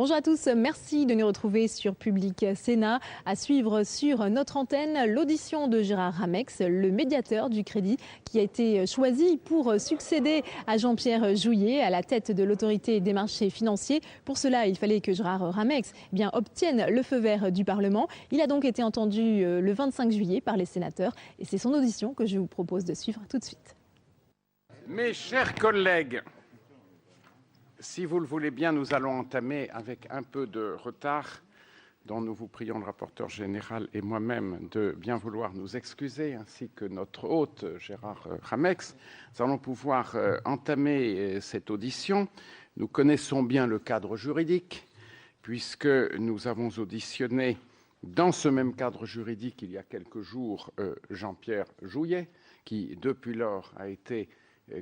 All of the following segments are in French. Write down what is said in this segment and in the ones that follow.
Bonjour à tous, merci de nous retrouver sur Public Sénat. À suivre sur notre antenne, l'audition de Gérard Ramex, le médiateur du crédit, qui a été choisi pour succéder à Jean-Pierre Jouyet à la tête de l'autorité des marchés financiers. Pour cela, il fallait que Gérard Ramex obtienne le feu vert du Parlement. Il a donc été entendu le 25 juillet par les sénateurs et c'est son audition que je vous propose de suivre tout de suite. Mes chers collègues, si vous le voulez bien, nous allons entamer avec un peu de retard, dont nous vous prions, le rapporteur général et moi-même, de bien vouloir nous excuser, ainsi que notre hôte, Gérard Ramex. Nous allons pouvoir entamer cette audition. Nous connaissons bien le cadre juridique, puisque nous avons auditionné, dans ce même cadre juridique, il y a quelques jours, Jean-Pierre Jouyet, qui, depuis lors, a été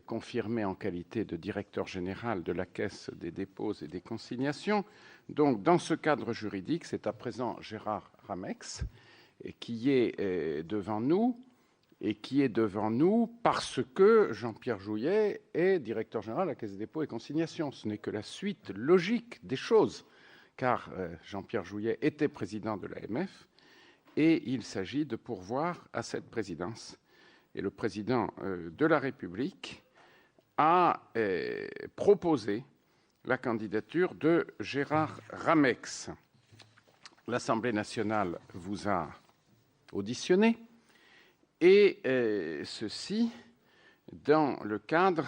confirmé en qualité de directeur général de la Caisse des dépôts et des consignations. Donc, dans ce cadre juridique, c'est à présent Gérard Ramex qui est devant nous, et qui est devant nous parce que Jean-Pierre Jouyet est directeur général de la Caisse des dépôts et consignations. Ce n'est que la suite logique des choses, car Jean-Pierre Jouyet était président de l'AMF, et il s'agit de pourvoir à cette présidence. Et le président de la République a proposé la candidature de Gérard Ramex. L'Assemblée nationale vous a auditionné, et ceci dans le cadre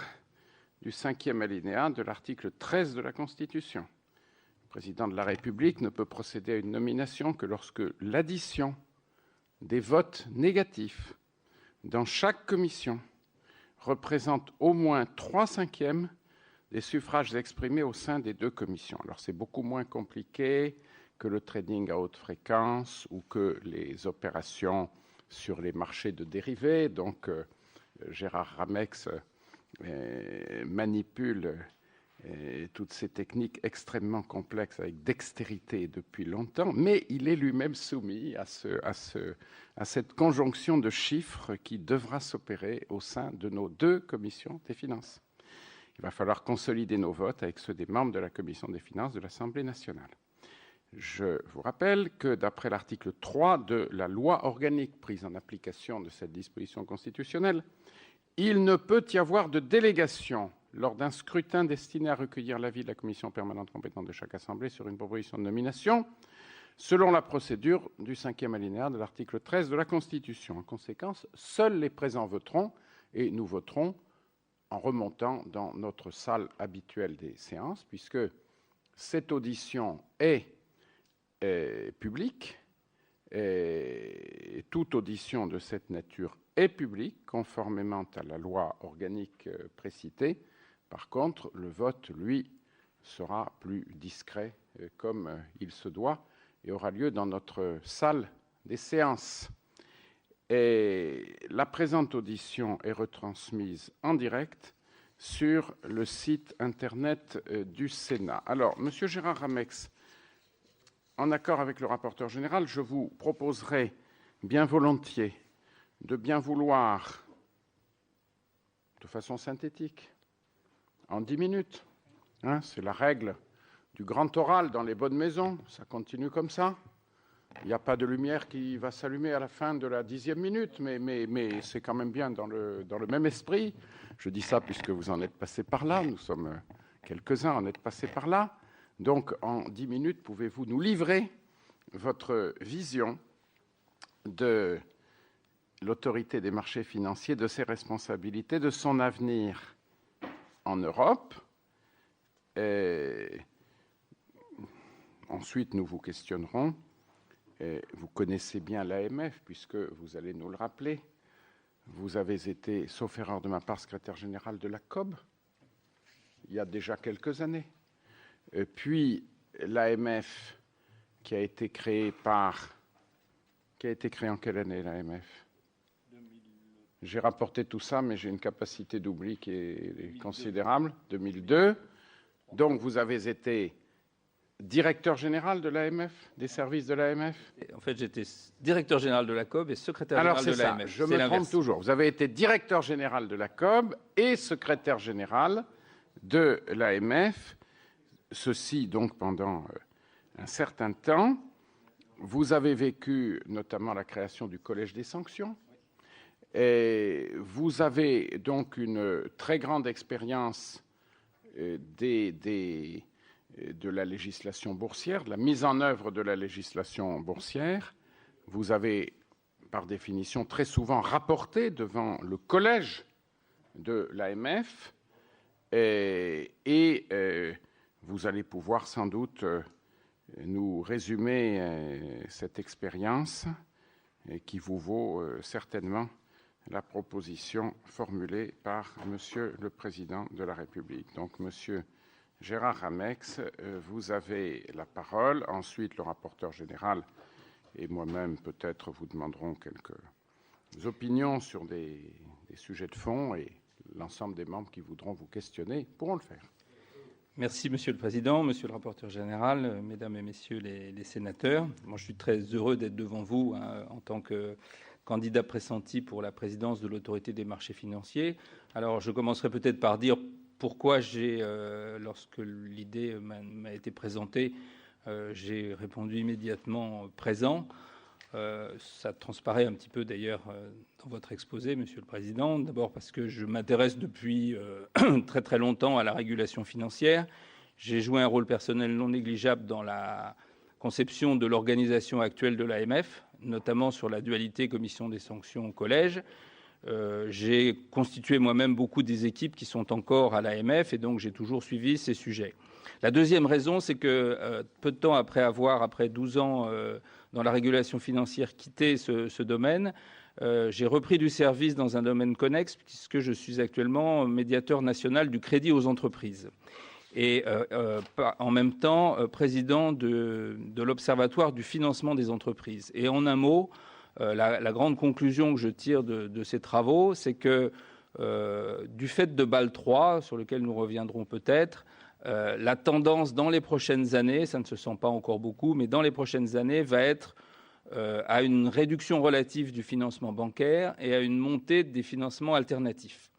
du 5e alinéa de l'article 13 de la Constitution. Le président de la République ne peut procéder à une nomination que lorsque l'addition des votes négatifs dans chaque commission représente au moins 3/5 des suffrages exprimés au sein des deux commissions. Alors c'est beaucoup moins compliqué que le trading à haute fréquence ou que les opérations sur les marchés de dérivés. Donc Gérard Ramex manipule toutes ces techniques extrêmement complexes avec dextérité depuis longtemps, mais il est lui-même soumis à cette conjonction de chiffres qui devra s'opérer au sein de nos deux commissions des finances. Il va falloir consolider nos votes avec ceux des membres de la commission des finances de l'Assemblée nationale. Je vous rappelle que d'après l'article 3 de la loi organique prise en application de cette disposition constitutionnelle, il ne peut y avoir de délégation lors d'un scrutin destiné à recueillir l'avis de la commission permanente compétente de chaque assemblée sur une proposition de nomination, selon la procédure du 5e alinéa de l'article 13 de la Constitution. En conséquence, seuls les présents voteront, et nous voterons en remontant dans notre salle habituelle des séances, puisque cette audition est publique, et toute audition de cette nature est publique, conformément à la loi organique précitée. Par contre, le vote, lui, sera plus discret, comme il se doit, et aura lieu dans notre salle des séances. Et la présente audition est retransmise en direct sur le site Internet du Sénat. Alors, Monsieur Gérard Ramex, en accord avec le rapporteur général, je vous proposerai bien volontiers de bien vouloir, de façon synthétique, en 10 minutes. C'est la règle du grand oral dans les bonnes maisons. Ça continue comme ça. Il n'y a pas de lumière qui va s'allumer à la fin de la 10e minute, mais c'est quand même bien dans le même esprit. Je dis ça puisque vous en êtes passé par là. Nous sommes quelques-uns à en être passés par là. Donc, en 10 minutes, pouvez-vous nous livrer votre vision de l'autorité des marchés financiers, de ses responsabilités, de son avenir en Europe. Et ensuite, nous vous questionnerons. Et vous connaissez bien l'AMF, puisque vous allez nous le rappeler. Vous avez été, sauf erreur de ma part, secrétaire général de la COB, il y a déjà quelques années. Et puis, l'AMF, qui a été créée en quelle année, l'AMF ? J'ai rapporté tout ça, mais j'ai une capacité d'oubli qui est considérable. 2002. Donc, vous avez été directeur général de l'AMF, des services de l'AMF ? En fait, j'étais directeur général de la COB et secrétaire général de l'AMF. Alors, c'est ça, je me trompe toujours. Vous avez été directeur général de la COB et secrétaire général de l'AMF. Ceci, donc, pendant un certain temps. Vous avez vécu notamment la création du Collège des sanctions. Et vous avez donc une très grande expérience de la législation boursière, de la mise en œuvre de la législation boursière. Vous avez, par définition, très souvent rapporté devant le collège de l'AMF et vous allez pouvoir sans doute nous résumer cette expérience qui vous vaut certainement la proposition formulée par Monsieur le Président de la République. Donc, Monsieur Gérard Ramex, vous avez la parole. Ensuite, le rapporteur général et moi-même, peut-être, vous demanderons quelques opinions sur des sujets de fond et l'ensemble des membres qui voudront vous questionner pourront le faire. Merci, Monsieur le Président, Monsieur le rapporteur général, Mesdames et Messieurs les sénateurs. Moi, je suis très heureux d'être devant vous en tant que candidat pressenti pour la présidence de l'Autorité des marchés financiers. Alors, je commencerai peut-être par dire pourquoi lorsque l'idée m'a été présentée, j'ai répondu immédiatement présent. Ça transparaît un petit peu d'ailleurs dans votre exposé, Monsieur le Président. D'abord parce que je m'intéresse depuis très très longtemps à la régulation financière. J'ai joué un rôle personnel non négligeable dans la conception de l'organisation actuelle de l'AMF, notamment sur la dualité commission des sanctions au collège. J'ai constitué moi-même beaucoup des équipes qui sont encore à l'AMF et donc j'ai toujours suivi ces sujets. La deuxième raison, c'est que peu de temps après 12 ans dans la régulation financière, quitté ce domaine, j'ai repris du service dans un domaine connexe puisque je suis actuellement médiateur national du crédit aux entreprises et en même temps président de l'Observatoire du financement des entreprises. Et en un mot, la grande conclusion que je tire de ces travaux, c'est que du fait de Bâle III, sur lequel nous reviendrons peut-être, la tendance dans les prochaines années, ça ne se sent pas encore beaucoup, mais dans les prochaines années, va être à une réduction relative du financement bancaire et à une montée des financements alternatifs.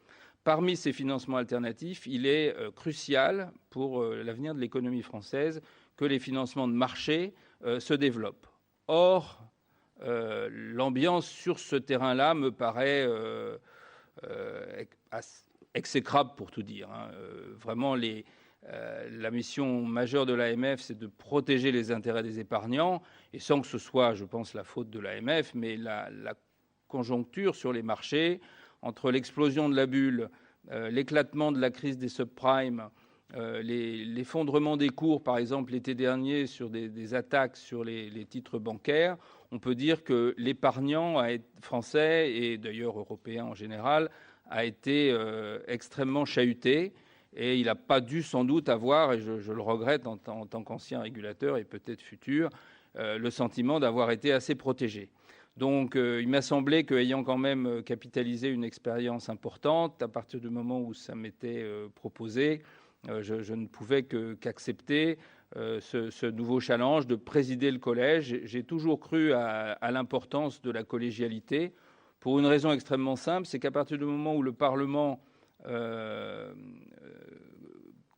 Parmi ces financements alternatifs, il est crucial pour l'avenir de l'économie française que les financements de marché se développent. Or, l'ambiance sur ce terrain-là me paraît exécrable, pour tout dire. Vraiment, la mission majeure de l'AMF, c'est de protéger les intérêts des épargnants, et sans que ce soit, je pense, la faute de l'AMF, mais la conjoncture sur les marchés, entre l'explosion de la bulle, l'éclatement de la crise des subprimes, l'effondrement des cours, par exemple, l'été dernier, sur des attaques sur les titres bancaires, on peut dire que l'épargnant français, et d'ailleurs européen en général, a été extrêmement chahuté. Et il n'a pas dû sans doute avoir, et je le regrette en tant qu'ancien régulateur et peut-être futur, le sentiment d'avoir été assez protégé. Donc il m'a semblé qu'ayant quand même capitalisé une expérience importante, à partir du moment où ça m'était proposé, je ne pouvais qu'accepter ce nouveau challenge de présider le collège. J'ai toujours cru à l'importance de la collégialité pour une raison extrêmement simple, c'est qu'à partir du moment où le Parlement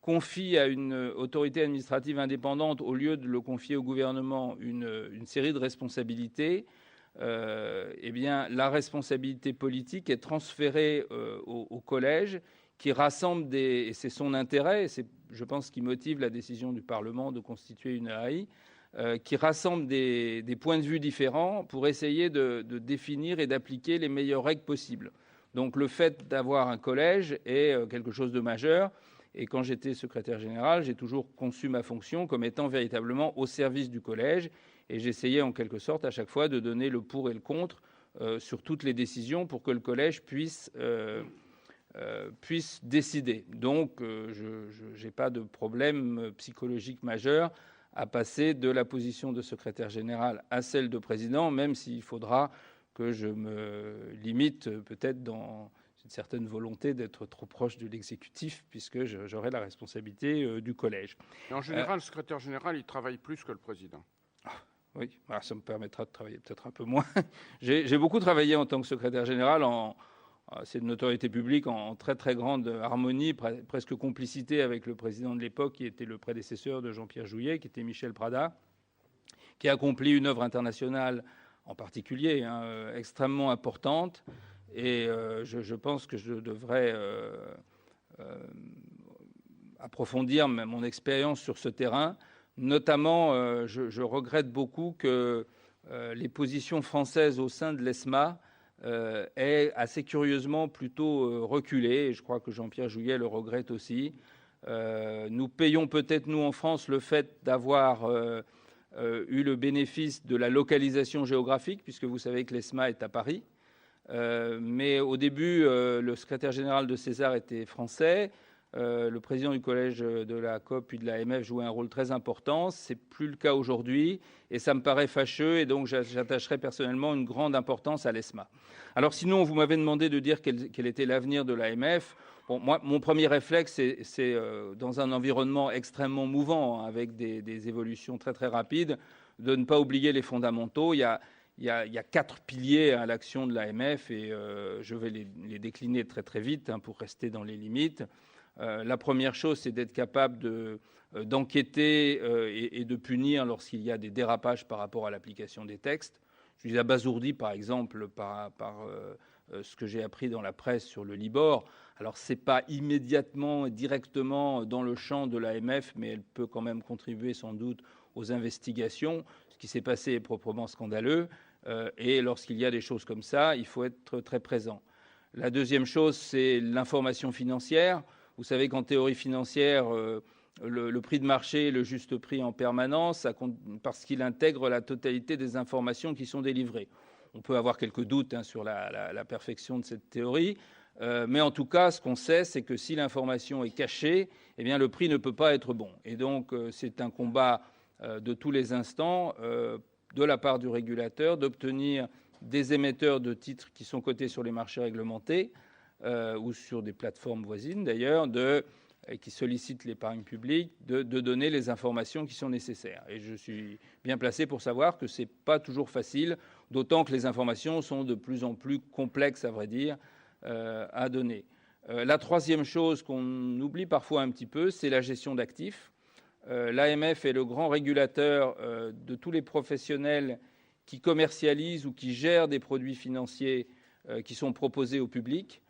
confie à une autorité administrative indépendante, au lieu de le confier au gouvernement, une série de responsabilités, eh bien, la responsabilité politique est transférée au collège, qui rassemble et c'est son intérêt, et c'est, je pense, ce qui motive la décision du Parlement de constituer une AI, qui rassemble des points de vue différents pour essayer de définir et d'appliquer les meilleures règles possibles. Donc le fait d'avoir un collège est quelque chose de majeur. Et quand j'étais secrétaire général, j'ai toujours conçu ma fonction comme étant véritablement au service du collège. Et j'essayais en quelque sorte à chaque fois de donner le pour et le contre sur toutes les décisions pour que le collège puisse décider. Donc je n'ai pas de problème psychologique majeur à passer de la position de secrétaire général à celle de président, même s'il faudra que je me limite peut-être dans une certaine volonté d'être trop proche de l'exécutif, puisque j'aurai la responsabilité du collège. Et en général, le secrétaire général, il travaille plus que le président. Oui, alors ça me permettra de travailler peut-être un peu moins. J'ai beaucoup travaillé en tant que secrétaire général, c'est une autorité publique, en très très grande harmonie, presque complicité avec le président de l'époque, qui était le prédécesseur de Jean-Pierre Jouyet, qui était Michel Prada. qui accomplit une œuvre internationale en particulier extrêmement importante. Et je pense que je devrais approfondir mon expérience sur ce terrain. Notamment, je regrette beaucoup que les positions françaises au sein de l'ESMA aient assez curieusement plutôt reculé. Et je crois que Jean-Pierre Jouyet le regrette aussi. Nous payons peut-être, nous, en France, le fait d'avoir eu le bénéfice de la localisation géographique, puisque vous savez que l'ESMA est à Paris. Mais au début, le secrétaire général de César était français. Le président du collège de la COP puis de l'AMF jouait un rôle très important. C'est plus le cas aujourd'hui et ça me paraît fâcheux et donc j'attacherai personnellement une grande importance à l'ESMA. Alors sinon, vous m'avez demandé de dire quel était l'avenir de l'AMF. Bon, moi, mon premier réflexe, c'est dans un environnement extrêmement mouvant, avec des évolutions très très rapides, de ne pas oublier les fondamentaux. Il y a 4 piliers à l'action de l'AMF et je vais les décliner très très vite pour rester dans les limites. La première chose, c'est d'être capable d'enquêter et de punir lorsqu'il y a des dérapages par rapport à l'application des textes. Je suis abasourdi, par exemple, par ce que j'ai appris dans la presse sur le Libor. Alors, ce n'est pas immédiatement, directement dans le champ de l'AMF, mais elle peut quand même contribuer sans doute aux investigations. Ce qui s'est passé est proprement scandaleux. Et lorsqu'il y a des choses comme ça, il faut être très présent. La deuxième chose, c'est l'information financière. Vous savez qu'en théorie financière, le prix de marché est le juste prix en permanence parce qu'il intègre la totalité des informations qui sont délivrées. On peut avoir quelques doutes sur la perfection de cette théorie, mais en tout cas, ce qu'on sait, c'est que si l'information est cachée, eh bien, le prix ne peut pas être bon. Et donc, c'est un combat de tous les instants de la part du régulateur d'obtenir des émetteurs de titres qui sont cotés sur les marchés réglementés, ou sur des plateformes voisines d'ailleurs, qui sollicitent l'épargne publique, de donner les informations qui sont nécessaires. Et je suis bien placé pour savoir que ce n'est pas toujours facile, d'autant que les informations sont de plus en plus complexes, à vrai dire, à donner. La troisième chose qu'on oublie parfois un petit peu, c'est la gestion d'actifs. L'AMF est le grand régulateur de tous les professionnels qui commercialisent ou qui gèrent des produits financiers qui sont proposés au public.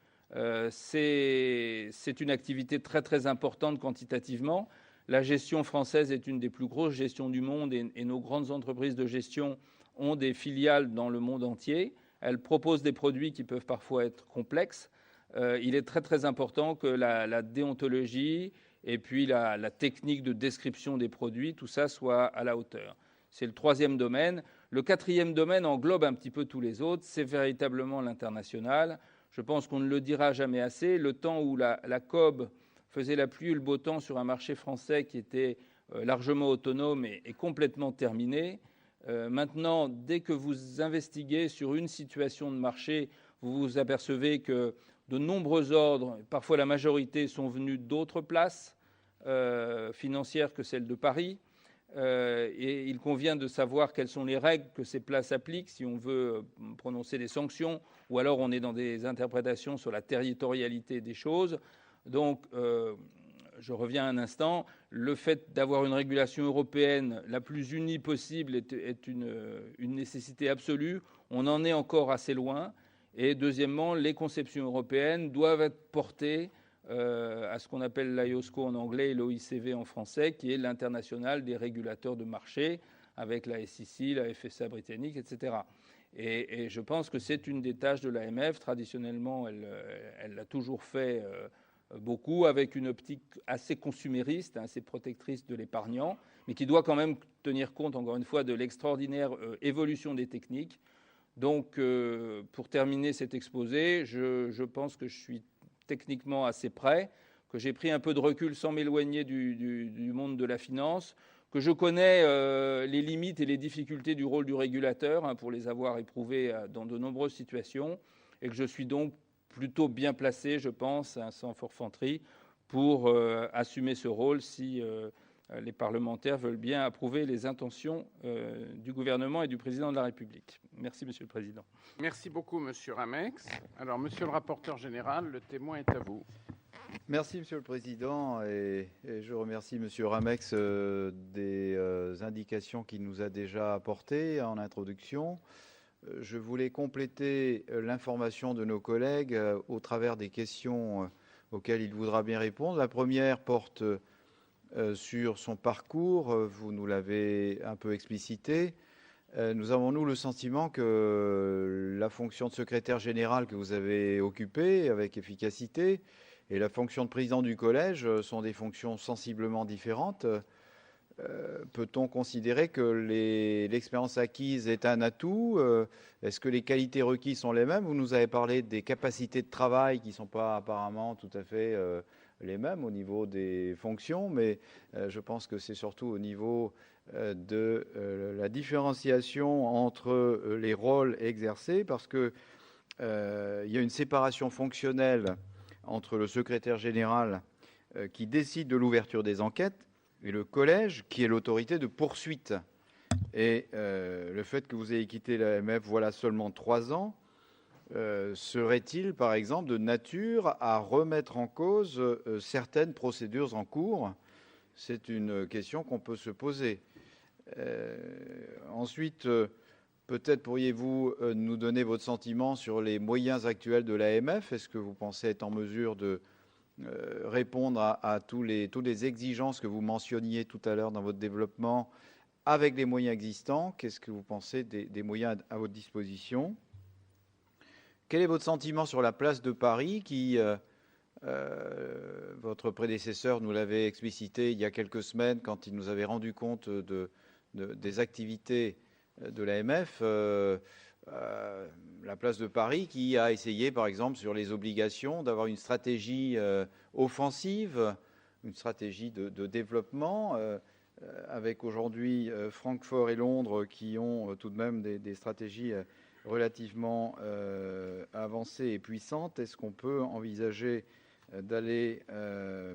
C'est une activité très très importante quantitativement. La gestion française est une des plus grosses gestions du monde et nos grandes entreprises de gestion ont des filiales dans le monde entier. Elles proposent des produits qui peuvent parfois être complexes. Il est très très important que la déontologie et puis la technique de description des produits, tout ça soit à la hauteur. C'est le troisième domaine. Le quatrième domaine englobe un petit peu tous les autres. C'est véritablement l'international. Je pense qu'on ne le dira jamais assez. Le temps où la COB faisait la pluie et le beau temps sur un marché français qui était largement autonome est complètement terminé. Maintenant, dès que vous investiguez sur une situation de marché, vous vous apercevez que de nombreux ordres, parfois la majorité, sont venus d'autres places financières que celles de Paris. Et il convient de savoir quelles sont les règles que ces places appliquent si on veut prononcer des sanctions ou alors on est dans des interprétations sur la territorialité des choses. Donc, je reviens un instant, le fait d'avoir une régulation européenne la plus unie possible est une nécessité absolue. On en est encore assez loin. Et deuxièmement, les conceptions européennes doivent être portées à ce qu'on appelle l'IOSCO en anglais et l'OICV en français, qui est l'international des régulateurs de marché, avec la SEC, la FSA britannique, etc. Et je pense que c'est une des tâches de l'AMF. Traditionnellement, elle l'a toujours fait beaucoup, avec une optique assez consumériste, assez protectrice de l'épargnant, mais qui doit quand même tenir compte, encore une fois, de l'extraordinaire évolution des techniques. Donc, pour terminer cet exposé, je pense que je suis techniquement assez près, que j'ai pris un peu de recul sans m'éloigner du monde de la finance, que je connais les limites et les difficultés du rôle du régulateur pour les avoir éprouvées dans de nombreuses situations, et que je suis donc plutôt bien placé, je pense, sans forfanterie, pour assumer ce rôle si les parlementaires veulent bien approuver les intentions du gouvernement et du président de la République. Merci, Monsieur le Président. Merci beaucoup, Monsieur Ramex. Alors, Monsieur le rapporteur général, le témoin est à vous. Merci Monsieur le Président et je remercie Monsieur Ramex des indications qu'il nous a déjà apportées en introduction. Je voulais compléter l'information de nos collègues au travers des questions auxquelles il voudra bien répondre. La première porte sur son parcours, vous nous l'avez un peu explicité. Nous avons, nous, le sentiment que la fonction de secrétaire général que vous avez occupée avec efficacité et la fonction de président du collège sont des fonctions sensiblement différentes. Peut-on considérer que l'expérience acquise est un atout? Est-ce que les qualités requises sont les mêmes? Vous nous avez parlé des capacités de travail qui ne sont pas apparemment tout à fait les mêmes au niveau des fonctions, mais je pense que c'est surtout au niveau de la différenciation entre les rôles exercés, parce que il y a une séparation fonctionnelle entre le secrétaire général qui décide de l'ouverture des enquêtes et le collège qui est l'autorité de poursuite. Et le fait que vous ayez quitté l'AMF voilà seulement 3 ans, serait-il par exemple de nature à remettre en cause certaines procédures en cours? C'est une question qu'on peut se poser. Ensuite, peut-être pourriez-vous nous donner votre sentiment sur les moyens actuels de l'AMF. Est-ce que vous pensez être en mesure de répondre à toutes les exigences que vous mentionniez tout à l'heure dans votre développement avec les moyens existants? Qu'est-ce que vous pensez des moyens à votre disposition? Quel est votre sentiment sur la place de Paris qui, votre prédécesseur nous l'avait explicité il y a quelques semaines quand il nous avait rendu compte des activités de l'AMF, la place de Paris qui a essayé, par exemple, sur les obligations, d'avoir une stratégie offensive, une stratégie de développement, avec aujourd'hui Francfort et Londres qui ont tout de même des stratégies relativement avancées et puissantes. Est-ce qu'on peut envisager d'aller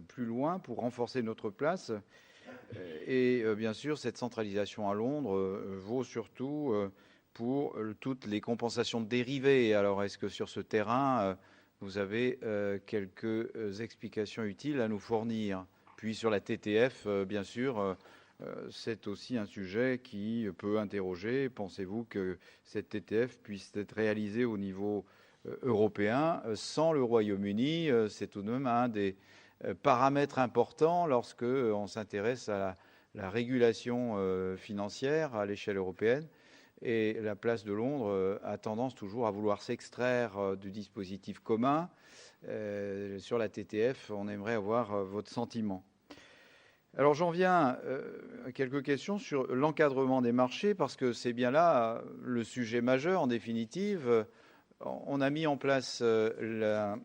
plus loin pour renforcer notre place? Et bien sûr, cette centralisation à Londres vaut surtout pour toutes les compensations de dérivés. Alors, est-ce que sur ce terrain, vous avez quelques explications utiles à nous fournir? Puis sur la TTF, bien sûr, c'est aussi un sujet qui peut interroger. Pensez-vous que cette TTF puisse être réalisée au niveau européen sans le Royaume-Uni? C'est tout de même un des paramètres importants lorsque on s'intéresse à la régulation financière à l'échelle européenne. Et la place de Londres a tendance toujours à vouloir s'extraire du dispositif commun. Sur la TTF, on aimerait avoir votre sentiment. Alors j'en viens à quelques questions sur l'encadrement des marchés, parce que c'est bien là le sujet majeur en définitive. On a mis en place la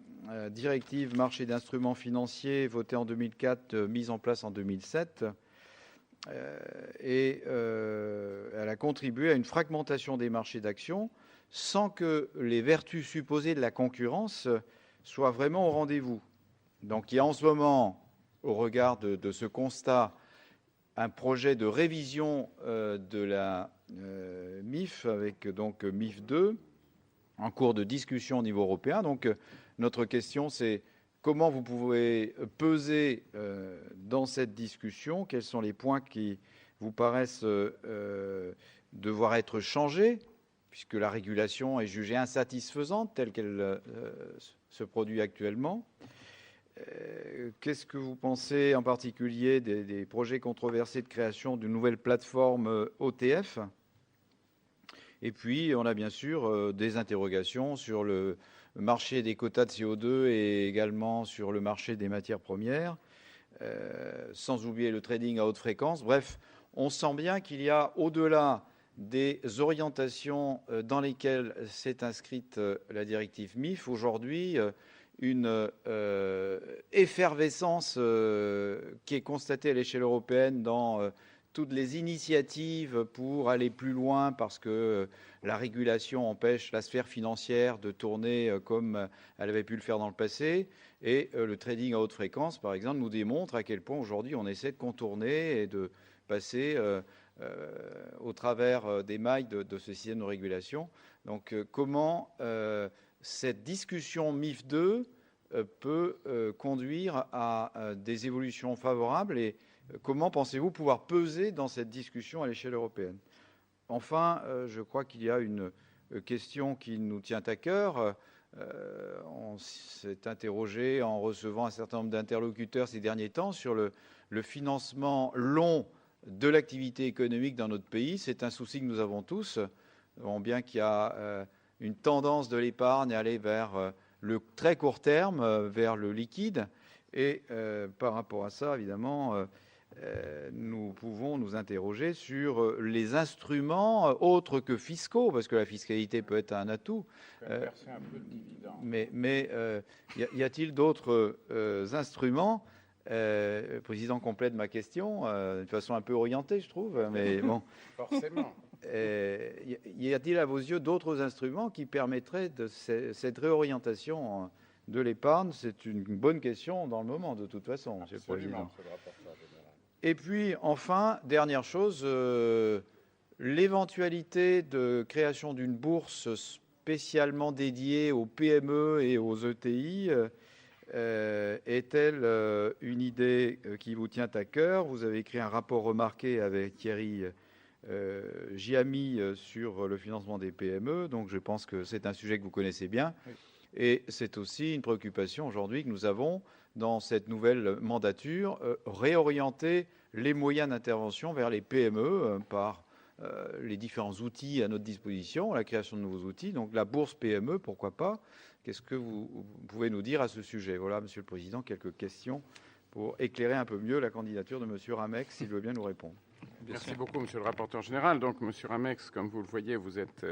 directive marché d'instruments financiers votée en 2004, mise en place en 2007. Et elle a contribué à une fragmentation des marchés d'actions sans que les vertus supposées de la concurrence soient vraiment au rendez-vous. Donc il y a en ce moment, au regard de ce constat, un projet de révision de la MIF avec donc MIF 2 en cours de discussion au niveau européen. Donc notre question c'est: comment vous pouvez peser dans cette discussion? Quels sont les points qui vous paraissent devoir être changés, puisque la régulation est jugée insatisfaisante telle qu'elle se produit actuellement? Qu'est-ce que vous pensez en particulier des projets controversés de création d'une nouvelle plateforme OTF? Et puis, on a bien sûr des interrogations sur le marché des quotas de CO2 et également sur le marché des matières premières, sans oublier le trading à haute fréquence. Bref, on sent bien qu'il y a, au-delà des orientations dans lesquelles s'est inscrite la directive MIF, aujourd'hui, une effervescence qui est constatée à l'échelle européenne dans toutes les initiatives pour aller plus loin, parce que la régulation empêche la sphère financière de tourner comme elle avait pu le faire dans le passé. Et le trading à haute fréquence, par exemple, nous démontre à quel point aujourd'hui on essaie de contourner et de passer au travers des mailles de ce système de régulation. Donc comment cette discussion MIF 2 peut conduire à des évolutions favorables et comment pensez-vous pouvoir peser dans cette discussion à l'échelle européenne? Enfin, je crois qu'il y a une question qui nous tient à cœur. On s'est interrogé en recevant un certain nombre d'interlocuteurs ces derniers temps sur le financement long de l'activité économique dans notre pays. C'est un souci que nous avons tous. Nous voyons bien qu'il y a une tendance de l'épargne à aller vers le très court terme, vers le liquide. Et par rapport à ça, évidemment, nous pouvons nous interroger sur les instruments autres que fiscaux, parce que la fiscalité peut être un atout. Mais y a-t-il d'autres instruments? Le président complète ma question d'une façon un peu orientée, je trouve. Mais bon. Forcément. Y a-t-il à vos yeux d'autres instruments qui permettraient de cette réorientation de l'épargne? C'est une bonne question dans le moment, de toute façon, Monsieur le Président. Et puis, enfin, dernière chose, l'éventualité de création d'une bourse spécialement dédiée aux PME et aux ETI est-elle une idée qui vous tient à cœur? Vous avez écrit un rapport remarqué avec Thierry Giamy sur le financement des PME, donc je pense que c'est un sujet que vous connaissez bien. Oui. Et c'est aussi une préoccupation aujourd'hui que nous avons dans cette nouvelle mandature, réorienter les moyens d'intervention vers les PME par les différents outils à notre disposition, la création de nouveaux outils. Donc la bourse PME, pourquoi pas? Qu'est-ce que vous pouvez nous dire à ce sujet? Voilà, Monsieur le Président, quelques questions pour éclairer un peu mieux la candidature de Monsieur Ramex, s'il veut bien nous répondre. Merci beaucoup, Monsieur le rapporteur général. Donc, Monsieur Ramex, comme vous le voyez, vous êtes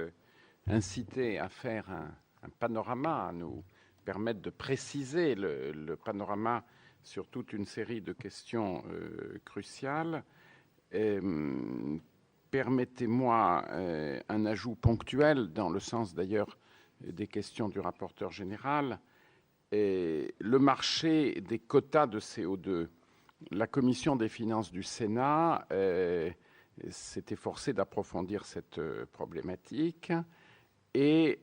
incité à faire un panorama, à nous permettre de préciser le panorama sur toute une série de questions cruciales. Permettez-moi un ajout ponctuel, dans le sens d'ailleurs des questions du rapporteur général. Le marché des quotas de CO2, la Commission des finances du Sénat s'est efforcée d'approfondir cette problématique et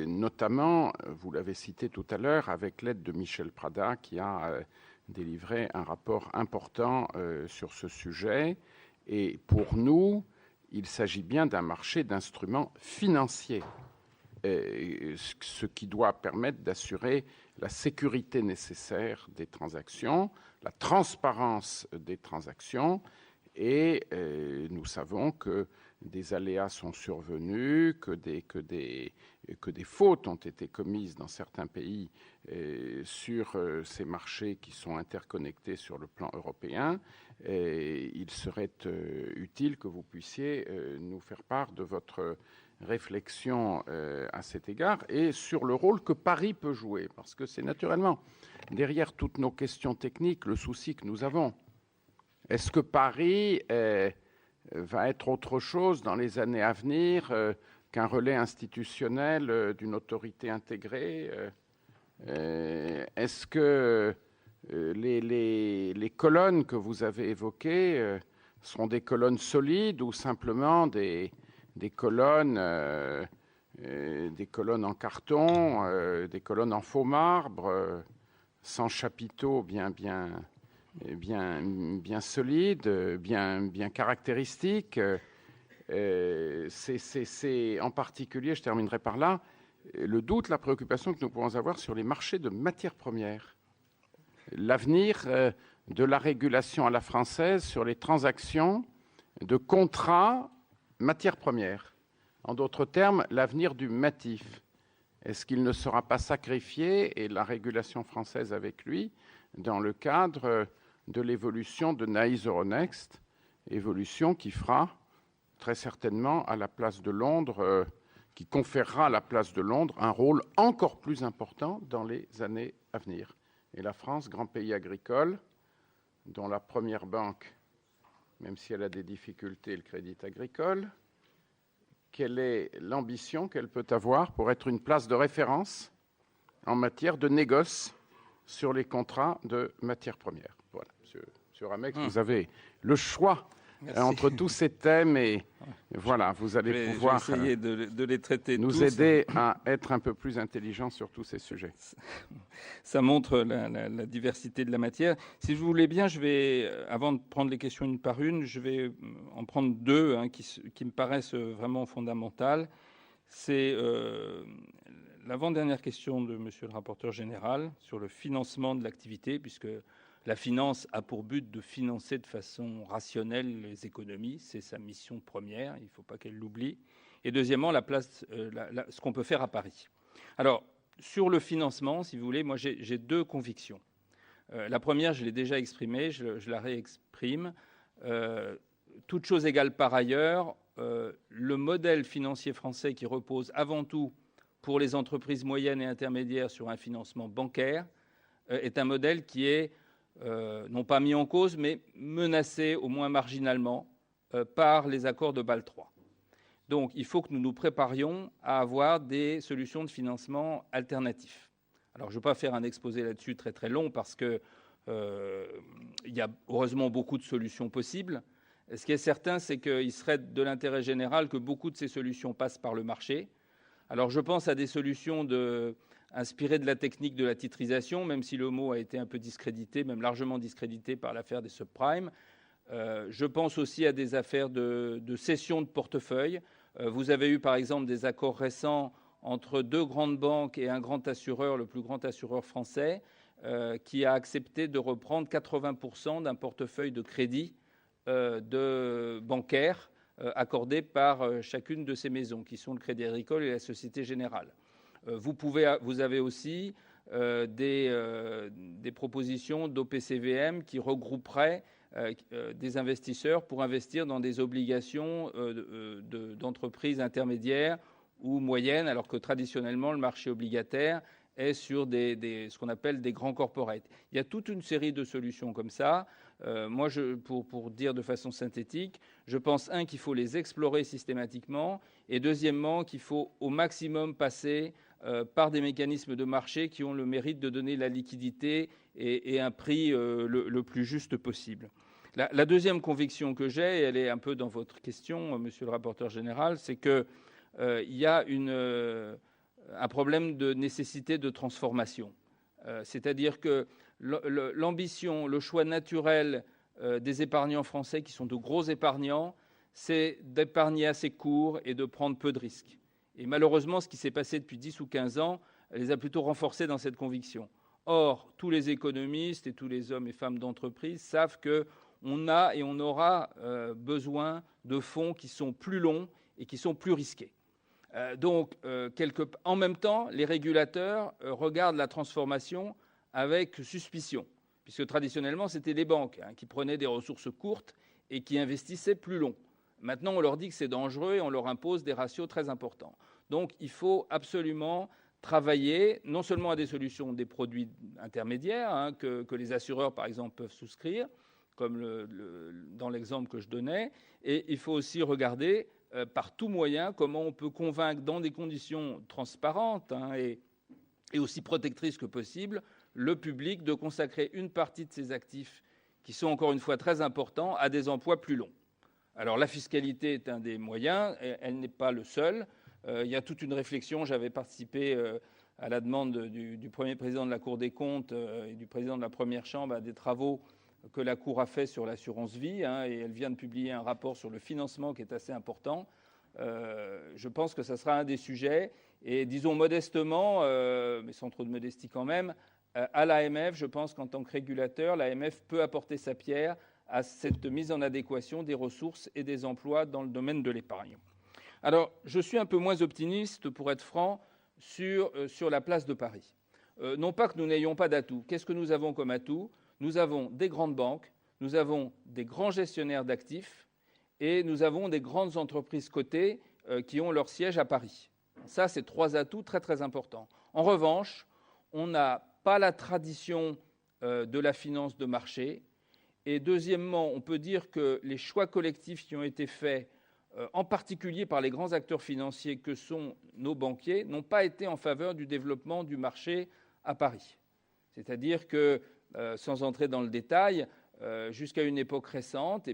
notamment, vous l'avez cité tout à l'heure, avec l'aide de Michel Prada qui a délivré un rapport important sur ce sujet. Et pour nous, il s'agit bien d'un marché d'instruments financiers, ce qui doit permettre d'assurer la sécurité nécessaire des transactions, la transparence des transactions, et nous savons que des aléas sont survenus, que des fautes ont été commises dans certains pays sur ces marchés qui sont interconnectés sur le plan européen. Et il serait utile que vous puissiez nous faire part de votre réflexion à cet égard et sur le rôle que Paris peut jouer, parce que c'est naturellement derrière toutes nos questions techniques le souci que nous avons. Est-ce que Paris va être autre chose dans les années à venir qu'un relais institutionnel d'une autorité intégrée? Est-ce que les colonnes que vous avez évoquées seront des colonnes solides ou simplement des colonnes en carton, des colonnes en faux marbre, sans chapiteaux bien solides, bien caractéristiques? C'est en particulier, je terminerai par là, le doute, la préoccupation que nous pouvons avoir sur les marchés de matières premières. L'avenir de la régulation à la française sur les transactions de contrats matières premières. En d'autres termes, l'avenir du MATIF. Est-ce qu'il ne sera pas sacrifié, et la régulation française avec lui, dans le cadre de l'évolution de NAIS Euronext, évolution qui fera très certainement à la place de Londres, qui conférera à la place de Londres un rôle encore plus important dans les années à venir. Et la France, grand pays agricole, dont la première banque, même si elle a des difficultés, le Crédit Agricole, quelle est l'ambition qu'elle peut avoir pour être une place de référence en matière de négoce sur les contrats de matières premières? Voilà, Monsieur Ramex, vous avez le choix entre tous ces thèmes et voilà, vous allez pouvoir je vais essayer de les traiter nous tous. aider à être un peu plus intelligents sur tous ces sujets. Ça montre la diversité de la matière. Si vous voulez bien, je vais, avant de prendre les questions une par une, je vais en prendre deux qui me paraissent vraiment fondamentales. C'est l'avant-dernière question de Monsieur le rapporteur général sur le financement de l'activité, puisque la finance a pour but de financer de façon rationnelle les économies. C'est sa mission première, il ne faut pas qu'elle l'oublie. Et deuxièmement, ce qu'on peut faire à Paris. Alors, sur le financement, si vous voulez, moi j'ai deux convictions. La première, je l'ai déjà exprimée, je la réexprime. Toute chose égale par ailleurs, le modèle financier français qui repose avant tout pour les entreprises moyennes et intermédiaires sur un financement bancaire est un modèle qui est non pas mis en cause, mais menacé au moins marginalement par les accords de Bâle III. Donc il faut que nous nous préparions à avoir des solutions de financement alternatifs. Alors je ne vais pas faire un exposé là-dessus très très long parce qu'il y a heureusement beaucoup de solutions possibles. Ce qui est certain, c'est qu'il serait de l'intérêt général que beaucoup de ces solutions passent par le marché. Alors je pense à des solutions inspirées de la technique de la titrisation, même si le mot a été un peu discrédité, même largement discrédité par l'affaire des subprimes. Je pense aussi à des affaires de cession de portefeuille. Vous avez eu par exemple des accords récents entre deux grandes banques et un grand assureur, le plus grand assureur français, qui a accepté de reprendre 80% d'un portefeuille de crédit bancaire accordé par chacune de ces maisons, qui sont le Crédit Agricole et la Société Générale. Vous avez aussi des propositions d'OPCVM qui regrouperaient des investisseurs pour investir dans des obligations d'entreprises intermédiaires ou moyennes, alors que traditionnellement, le marché obligataire est sur ce qu'on appelle des grands corporates. Il y a toute une série de solutions comme ça. Moi, pour dire de façon synthétique, je pense, qu'il faut les explorer systématiquement, et deuxièmement, qu'il faut au maximum passer par des mécanismes de marché qui ont le mérite de donner la liquidité et un prix le plus juste possible. La deuxième conviction que j'ai, et elle est un peu dans votre question, monsieur le rapporteur général, c'est qu'il y a un problème de nécessité de transformation. C'est-à-dire que l'ambition, le choix naturel des épargnants français, qui sont de gros épargnants, c'est d'épargner assez court et de prendre peu de risques. Et malheureusement, ce qui s'est passé depuis 10 ou 15 ans les a plutôt renforcés dans cette conviction. Or, tous les économistes et tous les hommes et femmes d'entreprise savent qu'on a et on aura besoin de fonds qui sont plus longs et qui sont plus risqués. En même temps, les régulateurs regardent la transformation avec suspicion, puisque traditionnellement, c'était les banques qui prenaient des ressources courtes et qui investissaient plus long. Maintenant, on leur dit que c'est dangereux et on leur impose des ratios très importants. Donc, il faut absolument travailler non seulement à des solutions, des produits intermédiaires que les assureurs, par exemple, peuvent souscrire, comme dans l'exemple que je donnais, et il faut aussi regarder par tout moyen comment on peut convaincre dans des conditions transparentes et aussi protectrices que possible le public de consacrer une partie de ses actifs, qui sont encore une fois très importants, à des emplois plus longs. Alors la fiscalité est un des moyens, elle n'est pas le seul. Il y a toute une réflexion, j'avais participé à la demande du premier président de la Cour des comptes et du président de la première chambre à des travaux que la Cour a fait sur l'assurance vie, et elle vient de publier un rapport sur le financement qui est assez important. Je pense que ça sera un des sujets. Et disons modestement, mais sans trop de modestie quand même, à l'AMF, je pense qu'en tant que régulateur, l'AMF peut apporter sa pierre à cette mise en adéquation des ressources et des emplois dans le domaine de l'épargne. Alors, je suis un peu moins optimiste, pour être franc, sur la place de Paris. Non pas que nous n'ayons pas d'atouts. Qu'est-ce que nous avons comme atout ? Nous avons des grandes banques, nous avons des grands gestionnaires d'actifs et nous avons des grandes entreprises cotées qui ont leur siège à Paris. Ça, c'est trois atouts très, très importants. En revanche, on n'a pas la tradition de la finance de marché. Et deuxièmement, on peut dire que les choix collectifs qui ont été faits, en particulier par les grands acteurs financiers que sont nos banquiers, n'ont pas été en faveur du développement du marché à Paris. C'est-à-dire que, sans entrer dans le détail, jusqu'à une époque récente,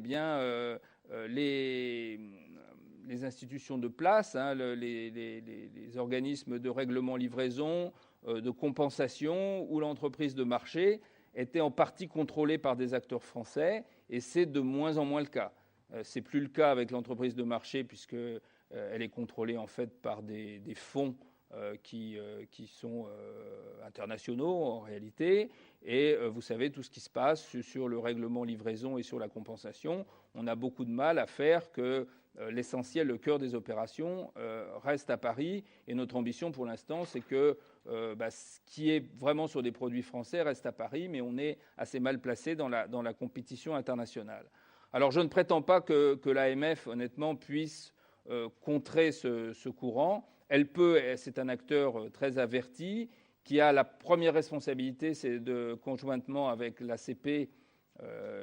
les institutions de place, hein, les organismes de règlement livraison, de compensation, ou l'entreprise de marché étaient en partie contrôlées par des acteurs français, et c'est de moins en moins le cas. C'est plus le cas avec l'entreprise de marché, puisque elle est contrôlée en fait par des fonds qui sont internationaux en réalité. Et vous savez tout ce qui se passe sur le règlement livraison et sur la compensation. On a beaucoup de mal à faire que l'essentiel, le cœur des opérations reste à Paris. Et notre ambition pour l'instant, c'est que ce qui est vraiment sur des produits français reste à Paris, mais on est assez mal placé dans la compétition internationale. Alors je ne prétends pas que l'AMF, honnêtement, puisse contrer ce courant. Elle peut, c'est un acteur très averti, qui a la première responsabilité, c'est de, conjointement avec l'ACP,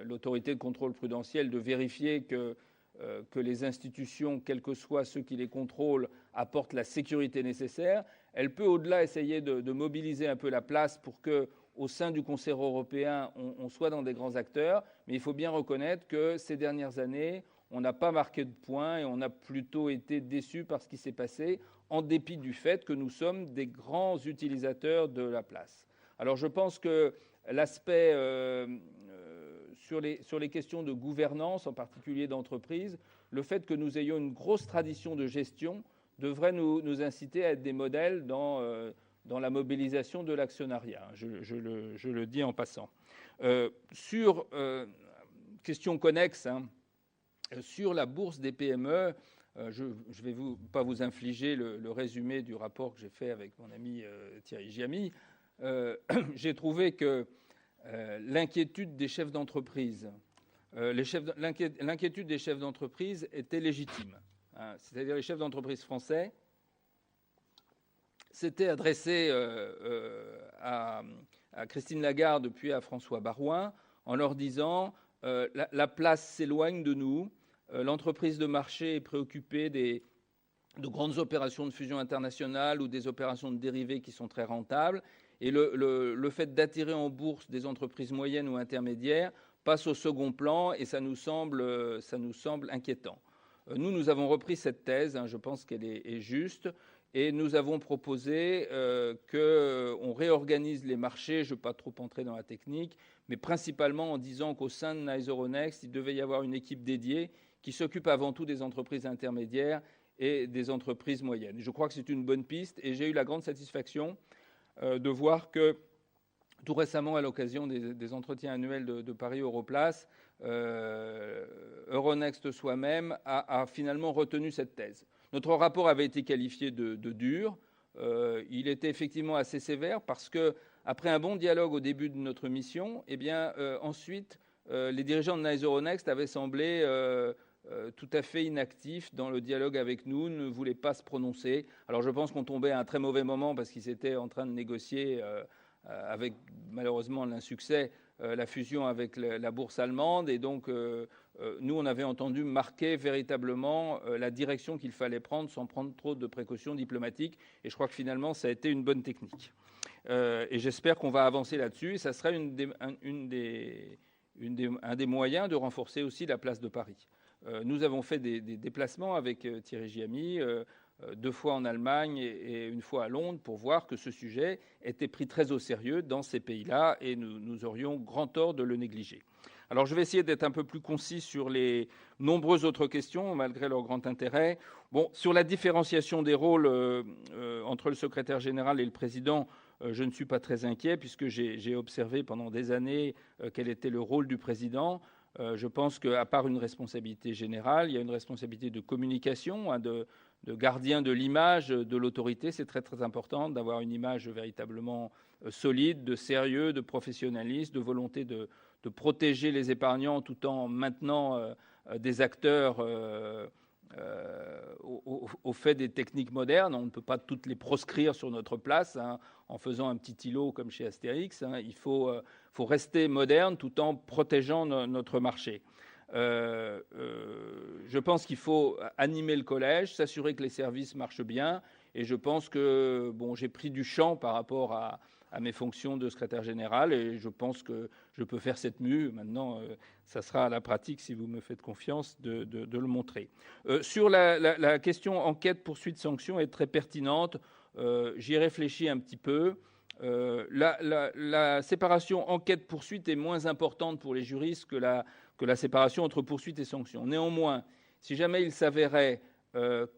l'autorité de contrôle prudentiel, de vérifier que les institutions, quels que soient ceux qui les contrôlent, apportent la sécurité nécessaire. Elle peut, au-delà, essayer de mobiliser un peu la place pour que, au sein du Conseil européen, on soit dans des grands acteurs. Mais il faut bien reconnaître que ces dernières années, on n'a pas marqué de points et on a plutôt été déçus par ce qui s'est passé, en dépit du fait que nous sommes des grands utilisateurs de la place. Alors je pense que l'aspect sur les questions de gouvernance, en particulier d'entreprise, le fait que nous ayons une grosse tradition de gestion devrait nous inciter à être des modèles dans la mobilisation de l'actionnariat. Je le dis en passant. Sur question connexe, hein, sur la bourse des PME, je ne vais pas vous infliger le résumé du rapport que j'ai fait avec mon ami Thierry Giamy. J'ai trouvé que l'inquiétude des chefs d'entreprise, l'inquiétude des chefs d'entreprise était légitime. Hein, c'est-à-dire les chefs d'entreprise français s'étaient adressés à Christine Lagarde puis à François Baroin en leur disant la place s'éloigne de nous. L'entreprise de marché est préoccupée de grandes opérations de fusion internationale ou des opérations de dérivés qui sont très rentables. Et le fait d'attirer en bourse des entreprises moyennes ou intermédiaires passe au second plan et ça nous semble inquiétant. Nous avons repris cette thèse, hein, je pense qu'elle est juste, et nous avons proposé qu'on réorganise les marchés, je ne vais pas trop entrer dans la technique, mais principalement en disant qu'au sein de Nice Euronext, il devait y avoir une équipe dédiée qui s'occupe avant tout des entreprises intermédiaires et des entreprises moyennes. Je crois que c'est une bonne piste et j'ai eu la grande satisfaction de voir que tout récemment, à l'occasion des entretiens annuels de Paris Europlace, Euronext soi-même a finalement retenu cette thèse. Notre rapport avait été qualifié de dur. Il était effectivement assez sévère parce que, après un bon dialogue au début de notre mission, eh bien, ensuite, les dirigeants de Nice Euronext avaient semblé tout à fait inactifs dans le dialogue avec nous, ne voulaient pas se prononcer. Alors je pense qu'on tombait à un très mauvais moment parce qu'ils étaient en train de négocier, avec malheureusement l'insuccès, la fusion avec la bourse allemande. Et donc, nous, on avait entendu marquer véritablement la direction qu'il fallait prendre sans prendre trop de précautions diplomatiques. Et je crois que finalement, ça a été une bonne technique. Et j'espère qu'on va avancer là-dessus. Et ça serait un des moyens de renforcer aussi la place de Paris. Nous avons fait des déplacements avec Thierry Giamy, 2 fois en Allemagne et 1 fois à Londres, pour voir que ce sujet était pris très au sérieux dans ces pays-là et nous aurions grand tort de le négliger. Alors je vais essayer d'être un peu plus concis sur les nombreuses autres questions, malgré leur grand intérêt. Bon, sur la différenciation des rôles entre le secrétaire général et le président, je ne suis pas très inquiet puisque j'ai observé pendant des années quel était le rôle du président. Je pense qu'à part une responsabilité générale, il y a une responsabilité de communication, hein, de gardien de l'image de l'autorité. C'est très très important d'avoir une image véritablement solide, de sérieux, de professionnalisme, de volonté de protéger les épargnants tout en maintenant des acteurs au fait des techniques modernes. On ne peut pas toutes les proscrire sur notre place, hein, en faisant un petit îlot comme chez Astérix. Hein. Il faut rester moderne tout en protégeant notre marché. Je pense qu'il faut animer le collège, s'assurer que les services marchent bien. Et je pense que j'ai pris du champ par rapport à mes fonctions de secrétaire général et je pense que je peux faire cette mue. Maintenant, ça sera à la pratique, si vous me faites confiance, de le montrer. Sur la question enquête, poursuite, sanction est très pertinente. J'y ai réfléchi un petit peu. La séparation enquête-poursuite est moins importante pour les juristes que la séparation entre poursuite et sanction. Néanmoins, si jamais il s'avérait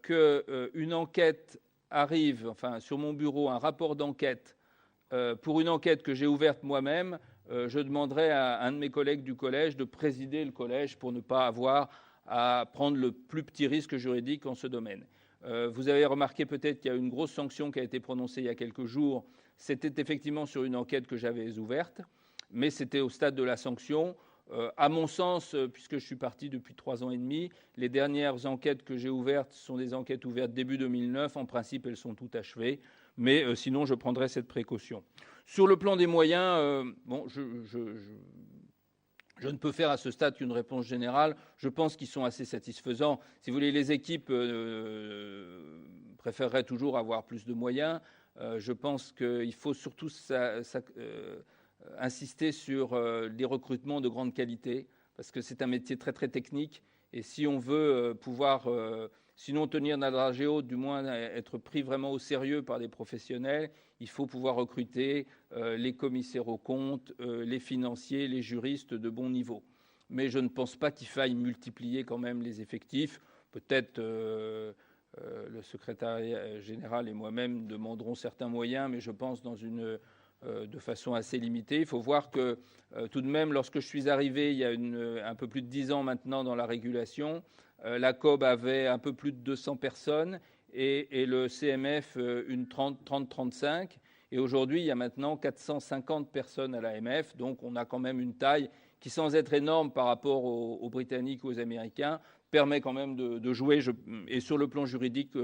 qu'une enquête arrive, enfin sur mon bureau, un rapport d'enquête pour une enquête que j'ai ouverte moi-même, je demanderai à un de mes collègues du collège de présider le collège pour ne pas avoir à prendre le plus petit risque juridique en ce domaine. Vous avez remarqué peut-être qu'il y a une grosse sanction qui a été prononcée il y a quelques jours. C'était effectivement sur une enquête que j'avais ouverte, mais c'était au stade de la sanction. À mon sens, puisque je suis parti depuis 3 ans et demi, les dernières enquêtes que j'ai ouvertes sont des enquêtes ouvertes début 2009. En principe, elles sont toutes achevées, mais sinon, je prendrai cette précaution. Sur le plan des moyens, bon, je ne peux faire à ce stade qu'une réponse générale. Je pense qu'ils sont assez satisfaisants. Si vous voulez, les équipes préféreraient toujours avoir plus de moyens. Je pense qu'il faut surtout insister sur les recrutements de grande qualité, parce que c'est un métier très très technique. Et si on veut pouvoir, sinon tenir la dragée haute, du moins être pris vraiment au sérieux par des professionnels, il faut pouvoir recruter les commissaires aux comptes, les financiers, les juristes de bon niveau. Mais je ne pense pas qu'il faille multiplier quand même les effectifs. Peut-être le secrétariat général et moi-même demanderons certains moyens, mais je pense de façon assez limitée. Il faut voir que tout de même, lorsque je suis arrivé il y a un peu plus de 10 ans maintenant dans la régulation, la COB avait un peu plus de 200 personnes et le CMF une 30-35. Et aujourd'hui, il y a maintenant 450 personnes à l'AMF. Donc on a quand même une taille qui, sans être énorme par rapport aux Britanniques ou aux Américains, permet quand même de jouer. Et sur le plan juridique,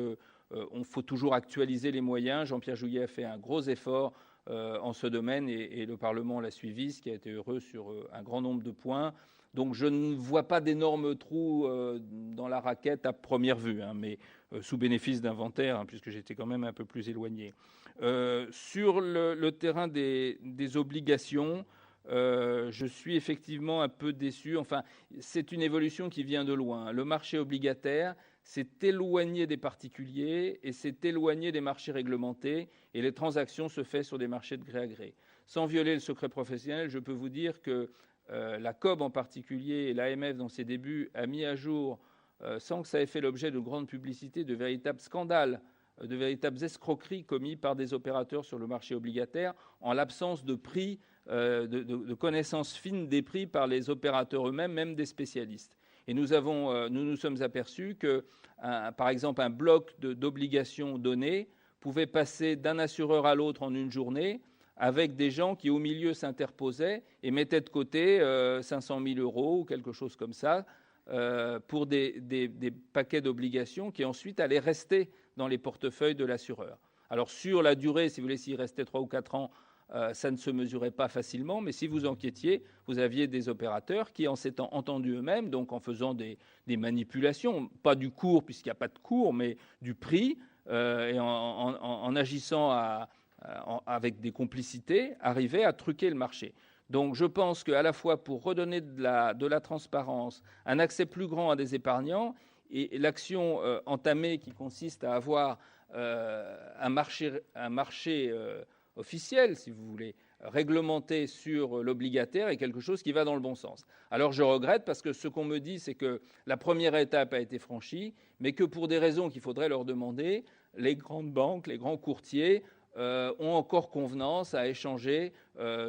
on faut toujours actualiser les moyens. Jean-Pierre Jouyet a fait un gros effort en ce domaine et le Parlement l'a suivi, ce qui a été heureux sur un grand nombre de points. Donc je ne vois pas d'énormes trous dans la raquette à première vue, hein, mais sous bénéfice d'inventaire, hein, puisque j'étais quand même un peu plus éloigné. Sur le terrain des obligations, je suis effectivement un peu déçu. Enfin, c'est une évolution qui vient de loin. Le marché obligataire s'est éloigné des particuliers et s'est éloigné des marchés réglementés, et les transactions se font sur des marchés de gré à gré. Sans violer le secret professionnel, je peux vous dire que la COB en particulier et l'AMF dans ses débuts a mis à jour, sans que ça ait fait l'objet de grandes publicités, de véritables scandales, de véritables escroqueries commis par des opérateurs sur le marché obligataire en l'absence de prix, de connaissances fines des prix par les opérateurs eux-mêmes, même des spécialistes. Et nous nous sommes aperçus que, par exemple, un bloc d'obligations données pouvait passer d'un assureur à l'autre en une journée, avec des gens qui, au milieu, s'interposaient et mettaient de côté 500 000 € ou quelque chose comme ça pour des paquets d'obligations qui ensuite allaient rester dans les portefeuilles de l'assureur. Alors, sur la durée, si vous voulez, s'il restait 3 ou 4 ans, ça ne se mesurait pas facilement, mais si vous enquêtiez, vous aviez des opérateurs qui, en s'étant entendus eux-mêmes, donc en faisant des manipulations, pas du cours, puisqu'il n'y a pas de cours, mais du prix, et en agissant avec des complicités, arrivaient à truquer le marché. Donc je pense qu'à la fois pour redonner de la transparence, un accès plus grand à des épargnants, et l'action entamée qui consiste à avoir un marché officiel, si vous voulez, réglementé sur l'obligataire est quelque chose qui va dans le bon sens. Alors je regrette parce que ce qu'on me dit, c'est que la première étape a été franchie, mais que pour des raisons qu'il faudrait leur demander, les grandes banques, les grands courtiers ont encore convenance à échanger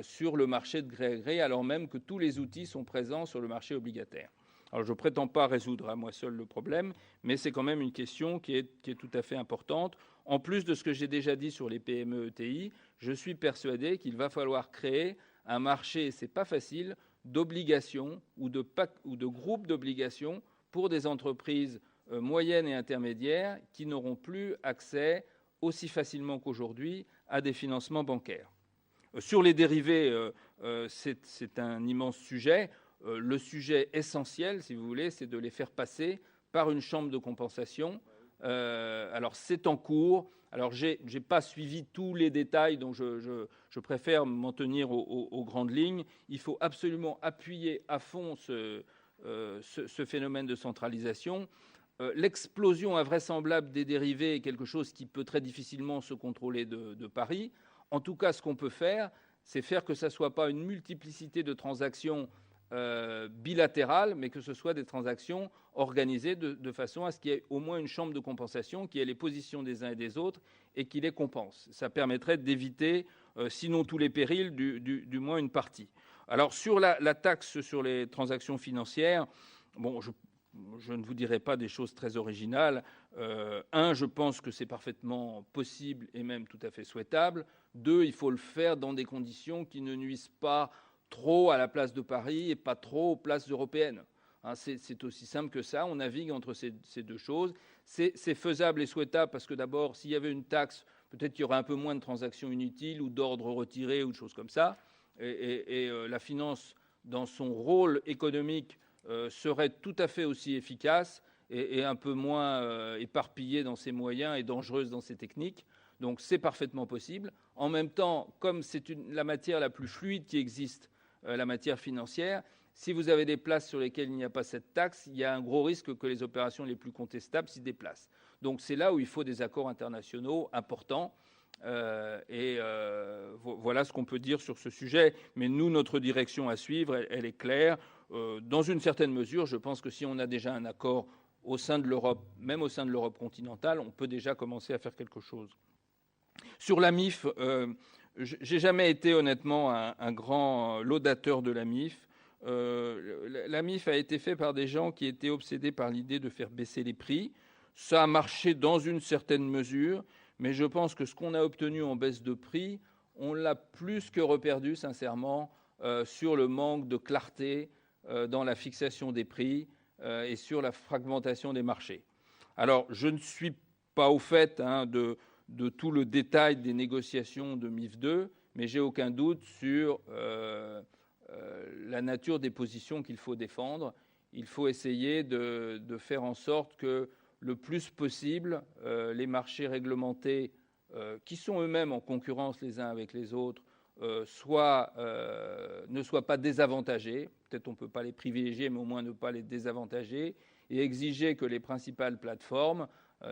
sur le marché de gré à gré, alors même que tous les outils sont présents sur le marché obligataire. Alors je ne prétends pas résoudre à moi seul le problème, mais c'est quand même une question qui est tout à fait importante. En plus de ce que j'ai déjà dit sur les PME ETI, je suis persuadé qu'il va falloir créer un marché, et ce n'est pas facile, d'obligations ou de groupes d'obligations pour des entreprises moyennes et intermédiaires qui n'auront plus accès aussi facilement qu'aujourd'hui à des financements bancaires. Sur les dérivés, c'est un immense sujet. Le sujet essentiel, si vous voulez, c'est de les faire passer par une chambre de compensation. Alors c'est en cours. Alors, je n'ai pas suivi tous les détails, donc je préfère m'en tenir aux grandes lignes. Il faut absolument appuyer à fond ce phénomène de centralisation. L'explosion invraisemblable des dérivés est quelque chose qui peut très difficilement se contrôler de Paris. En tout cas, ce qu'on peut faire, c'est faire que ça ne soit pas une multiplicité de transactions bilatérales, mais que ce soit des transactions organisées de façon à ce qu'il y ait au moins une chambre de compensation, qui ait les positions des uns et des autres et qui les compense. Ça permettrait d'éviter, sinon tous les périls, du moins une partie. Alors, sur la taxe sur les transactions financières, bon, je ne vous dirai pas des choses très originales. Je pense que c'est parfaitement possible et même tout à fait souhaitable. 2, il faut le faire dans des conditions qui ne nuisent pas trop à la place de Paris et pas trop aux places européennes. C'est aussi simple que ça. On navigue entre ces deux choses. C'est faisable et souhaitable parce que d'abord, s'il y avait une taxe, peut-être qu'il y aurait un peu moins de transactions inutiles ou d'ordre retiré ou de choses comme ça. Et la finance, dans son rôle économique, serait tout à fait aussi efficace et un peu moins éparpillée dans ses moyens et dangereuse dans ses techniques. Donc c'est parfaitement possible. En même temps, comme c'est la matière la plus fluide qui existe, la matière financière, si vous avez des places sur lesquelles il n'y a pas cette taxe, il y a un gros risque que les opérations les plus contestables s'y déplacent. Donc c'est là où il faut des accords internationaux importants. Voilà ce qu'on peut dire sur ce sujet. Mais nous, notre direction à suivre, elle est claire. Dans une certaine mesure, je pense que si on a déjà un accord au sein de l'Europe, même au sein de l'Europe continentale, on peut déjà commencer à faire quelque chose. Sur la MIF, j'ai jamais été honnêtement un grand laudateur de la MIF. La MIF a été faite par des gens qui étaient obsédés par l'idée de faire baisser les prix. Ça a marché dans une certaine mesure, mais je pense que ce qu'on a obtenu en baisse de prix, on l'a plus que reperdu, sincèrement, sur le manque de clarté dans la fixation des prix et sur la fragmentation des marchés. Alors, je ne suis pas au fait de tout le détail des négociations de MIF 2, mais j'ai aucun doute sur la nature des positions qu'il faut défendre. Il faut essayer de faire en sorte que le plus possible, les marchés réglementés, qui sont eux-mêmes en concurrence les uns avec les autres, ne soient pas désavantagés. Peut-être on ne peut pas les privilégier, mais au moins ne pas les désavantager, et exiger que les principales plateformes,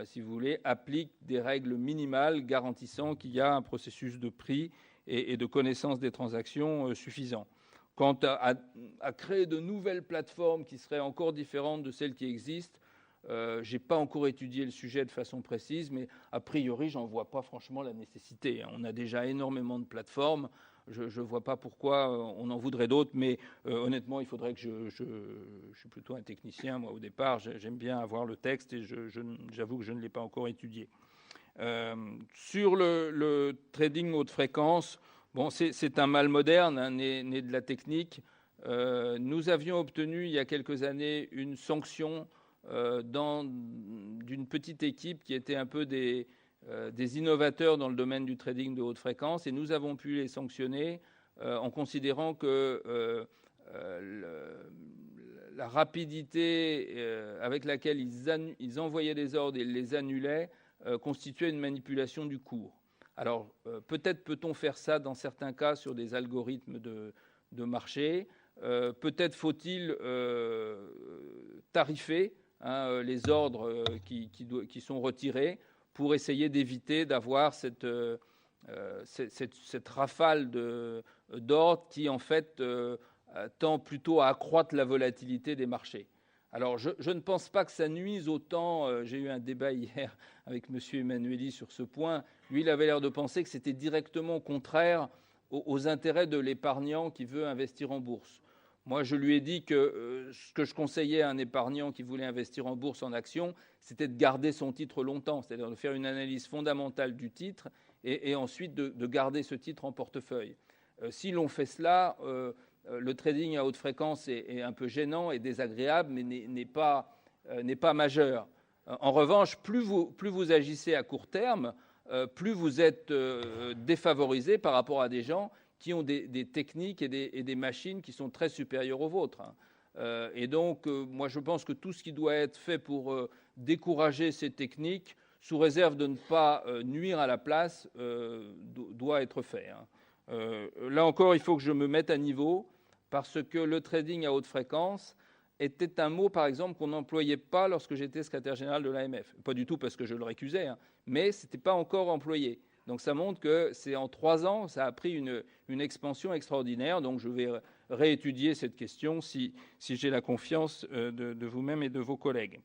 si vous voulez, appliquent des règles minimales garantissant qu'il y a un processus de prix et de connaissance des transactions suffisant. Quant à créer de nouvelles plateformes qui seraient encore différentes de celles qui existent, je n'ai pas encore étudié le sujet de façon précise, mais a priori, j'en vois pas franchement la nécessité. On a déjà énormément de plateformes. Je ne vois pas pourquoi on en voudrait d'autres, mais honnêtement, il faudrait que je suis plutôt un technicien, moi, au départ. J'aime bien avoir le texte et j'avoue que je ne l'ai pas encore étudié. Sur le trading haute fréquence, bon, c'est un mal moderne, né de la technique. Nous avions obtenu, il y a quelques années, une sanction d'une petite équipe qui était un peu des innovateurs dans le domaine du trading de haute fréquence, et nous avons pu les sanctionner en considérant que la rapidité avec laquelle ils envoyaient des ordres et les annulaient constituait une manipulation du cours. Alors peut-être peut-on faire ça dans certains cas sur des algorithmes de marché, peut-être faut-il tarifer les ordres qui sont retirés pour essayer d'éviter d'avoir cette rafale d'ordres qui, en fait, tend plutôt à accroître la volatilité des marchés. Alors, je ne pense pas que ça nuise autant. J'ai eu un débat hier avec M. Emmanueli sur ce point. Lui, il avait l'air de penser que c'était directement contraire aux intérêts de l'épargnant qui veut investir en bourse. Moi, je lui ai dit que ce que je conseillais à un épargnant qui voulait investir en bourse en actions, c'était de garder son titre longtemps, c'est-à-dire de faire une analyse fondamentale du titre et ensuite de garder ce titre en portefeuille. Si l'on fait cela, le trading à haute fréquence est un peu gênant et désagréable, mais n'est pas majeur. En revanche, plus vous agissez à court terme, plus vous êtes défavorisé par rapport à des gens qui ont des techniques et des machines qui sont très supérieures aux vôtres. Et donc, moi, je pense que tout ce qui doit être fait pour décourager ces techniques sous réserve de ne pas nuire à la place, doit être fait. Là encore, il faut que je me mette à niveau, parce que le trading à haute fréquence était un mot, par exemple, qu'on n'employait pas lorsque j'étais secrétaire général de l'AMF. Pas du tout parce que je le récusais, mais ce n'était pas encore employé. Donc ça montre que c'est en 3 ans, ça a pris une expansion extraordinaire. Donc je vais réétudier cette question si j'ai la confiance de vous-même et de vos collègues.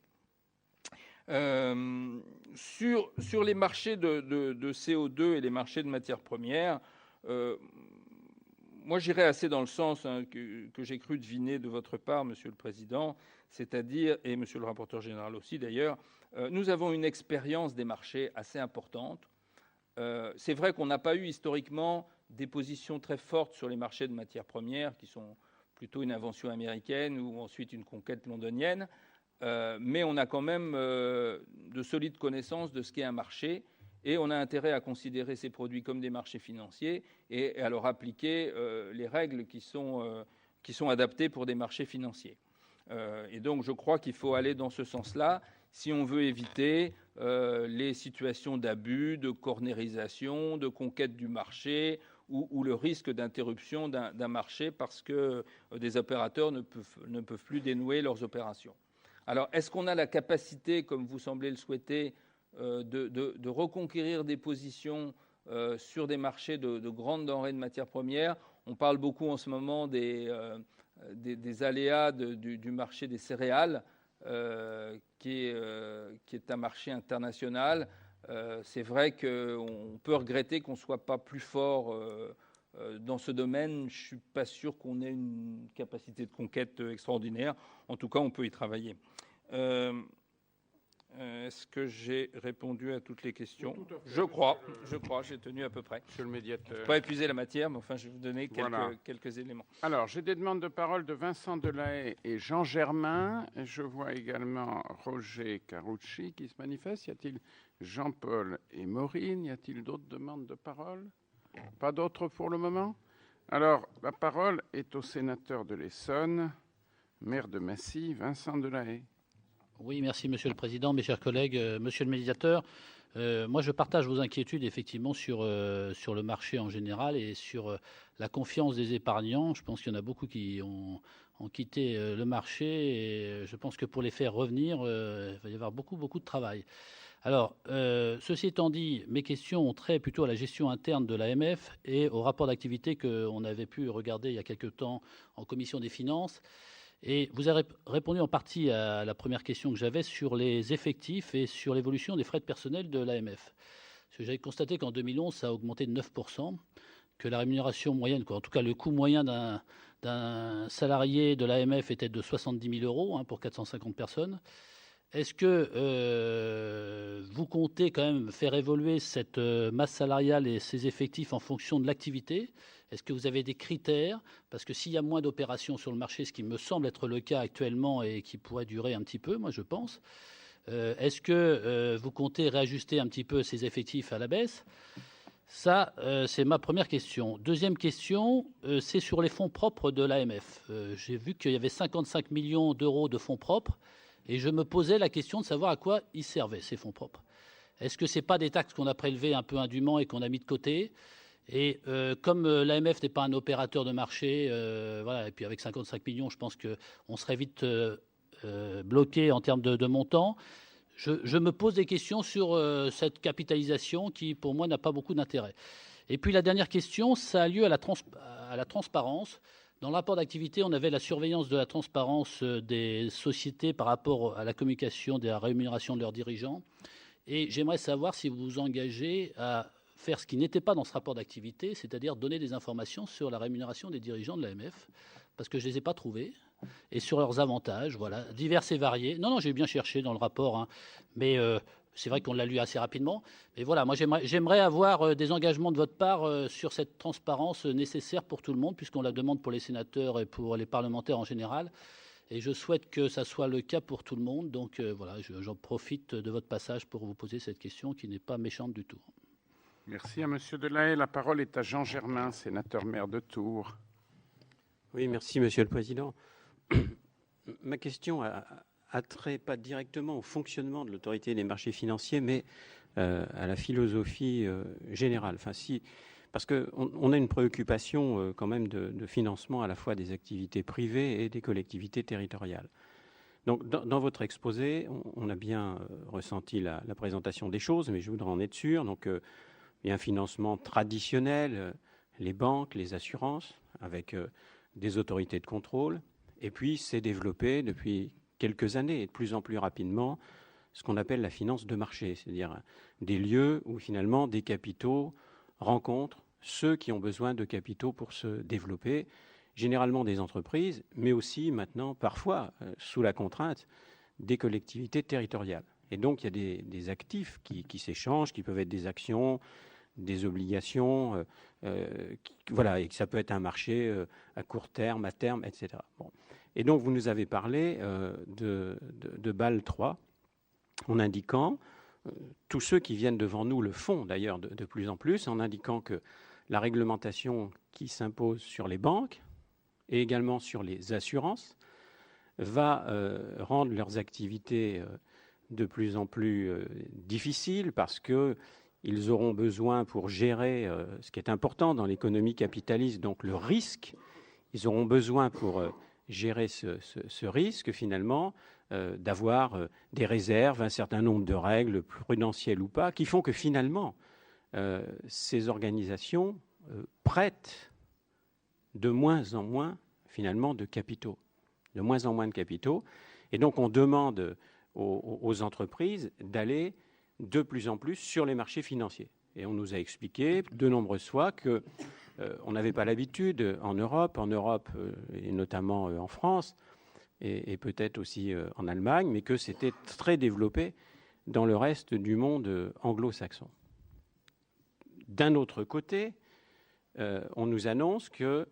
Sur les marchés de CO2 et les marchés de matières premières, moi, j'irais assez dans le sens que j'ai cru deviner de votre part, Monsieur le Président, c'est-à-dire, et Monsieur le rapporteur général aussi d'ailleurs, nous avons une expérience des marchés assez importante. C'est vrai qu'on n'a pas eu historiquement des positions très fortes sur les marchés de matières premières, qui sont plutôt une invention américaine ou ensuite une conquête londonienne, mais on a quand même de solides connaissances de ce qu'est un marché. Et on a intérêt à considérer ces produits comme des marchés financiers et à leur appliquer les règles qui sont adaptées pour des marchés financiers. Et donc, je crois qu'il faut aller dans ce sens-là si on veut éviter les situations d'abus, de cornérisation, de conquête du marché ou le risque d'interruption d'un marché parce que des opérateurs ne peuvent plus dénouer leurs opérations. Alors, est-ce qu'on a la capacité, comme vous semblez le souhaiter, de reconquérir des positions sur des marchés de grandes denrées de matières premières? On parle beaucoup en ce moment des aléas du marché des céréales, qui est un marché international. C'est vrai qu'on peut regretter qu'on ne soit pas plus fort dans ce domaine. Je ne suis pas sûr qu'on ait une capacité de conquête extraordinaire. En tout cas, on peut y travailler. Est-ce que j'ai répondu à toutes les questions? Je crois, j'ai tenu à peu près. Monsieur le médiateur. Je ne vais pas épuiser la matière, mais enfin, je vais vous donner quelques éléments. Alors, j'ai des demandes de parole de Vincent Delahaye et Jean Germain. Je vois également Roger Carucci qui se manifeste. Y a-t-il Jean-Paul et Maureen? Y a-t-il d'autres demandes de parole? Pas d'autres pour le moment? Alors, la parole est au sénateur de l'Essonne, maire de Massy, Vincent Delahaye. Oui, merci Monsieur le Président, mes chers collègues, Monsieur le médiateur. Moi, je partage vos inquiétudes effectivement sur le marché en général et sur la confiance des épargnants. Je pense qu'il y en a beaucoup qui ont quitté le marché et je pense que pour les faire revenir, il va y avoir beaucoup de travail. Alors, ceci étant dit, mes questions ont trait plutôt à la gestion interne de l'AMF et au rapport d'activité qu'on avait pu regarder il y a quelque temps en commission des finances. Et vous avez répondu en partie à la première question que j'avais sur les effectifs et sur l'évolution des frais de personnel de l'AMF. J'avais constaté qu'en 2011, ça a augmenté de 9%, que la rémunération moyenne, en tout cas le coût moyen d'un salarié de l'AMF était de 70 000 euros pour 450 personnes. Est-ce que vous comptez quand même faire évoluer cette masse salariale et ces effectifs en fonction de l'activité ? Est-ce que vous avez des critères? Parce que s'il y a moins d'opérations sur le marché, ce qui me semble être le cas actuellement et qui pourrait durer un petit peu, moi je pense, est-ce que vous comptez réajuster un petit peu ces effectifs à la baisse? Ça, c'est ma première question. Deuxième question, c'est sur les fonds propres de l'AMF. J'ai vu qu'il y avait 55 millions d'euros de fonds propres et je me posais la question de savoir à quoi ils servaient, ces fonds propres. Est-ce que ce n'est pas des taxes qu'on a prélevées un peu indûment et qu'on a mis de côté? Et comme l'AMF n'est pas un opérateur de marché, voilà, et puis avec 55 millions, je pense qu'on serait vite bloqué en termes de montant. Je me pose des questions sur cette capitalisation qui, pour moi, n'a pas beaucoup d'intérêt. Et puis la dernière question, ça a lieu à la transparence. Dans le rapport d'activité, on avait la surveillance de la transparence des sociétés par rapport à la communication de la rémunération de leurs dirigeants. Et j'aimerais savoir si vous vous engagez à faire ce qui n'était pas dans ce rapport d'activité, c'est-à-dire donner des informations sur la rémunération des dirigeants de l'AMF, parce que je ne les ai pas trouvés, et sur leurs avantages, voilà, divers et variés. Non, j'ai bien cherché dans le rapport, mais c'est vrai qu'on l'a lu assez rapidement. Mais voilà, moi j'aimerais avoir des engagements de votre part sur cette transparence nécessaire pour tout le monde, puisqu'on la demande pour les sénateurs et pour les parlementaires en général. Et je souhaite que ça soit le cas pour tout le monde. Donc voilà, j'en profite de votre passage pour vous poser cette question qui n'est pas méchante du tout. Merci à Monsieur Delahaye. La parole est à Jean Germain, sénateur maire de Tours. Oui, merci Monsieur le Président. Ma question a a trait pas directement au fonctionnement de l'autorité des marchés financiers, mais à la philosophie générale. Enfin, parce qu'on a une préoccupation quand même de financement à la fois des activités privées et des collectivités territoriales. Donc, dans votre exposé, on a bien ressenti la présentation des choses, mais je voudrais en être sûr. Donc, il y a un financement traditionnel, les banques, les assurances, avec des autorités de contrôle. Et puis, c'est développé depuis quelques années et de plus en plus rapidement ce qu'on appelle la finance de marché, c'est-à-dire des lieux où finalement des capitaux rencontrent ceux qui ont besoin de capitaux pour se développer, généralement des entreprises, mais aussi maintenant, parfois, sous la contrainte, des collectivités territoriales. Et donc, il y a des actifs qui s'échangent, qui peuvent être des actions, des obligations, voilà, et que ça peut être un marché à court terme, à terme, etc. Bon. Et donc, vous nous avez parlé de Bâle III, en indiquant, tous ceux qui viennent devant nous le font d'ailleurs de plus en plus, en indiquant que la réglementation qui s'impose sur les banques et également sur les assurances va rendre leurs activités de plus en plus difficiles parce qu'ils auront besoin pour gérer ce qui est important dans l'économie capitaliste, donc le risque, ils auront besoin pour gérer ce risque finalement d'avoir des réserves, un certain nombre de règles prudentielles ou pas, qui font que finalement ces organisations prêtent de moins en moins finalement de capitaux, de moins en moins de capitaux, et donc on demande aux entreprises d'aller de plus en plus sur les marchés financiers. Et on nous a expliqué de nombreuses fois que on n'avait pas l'habitude en Europe et notamment en France, et peut-être aussi en Allemagne, mais que c'était très développé dans le reste du monde anglo-saxon. D'un autre côté, on nous annonce qu'il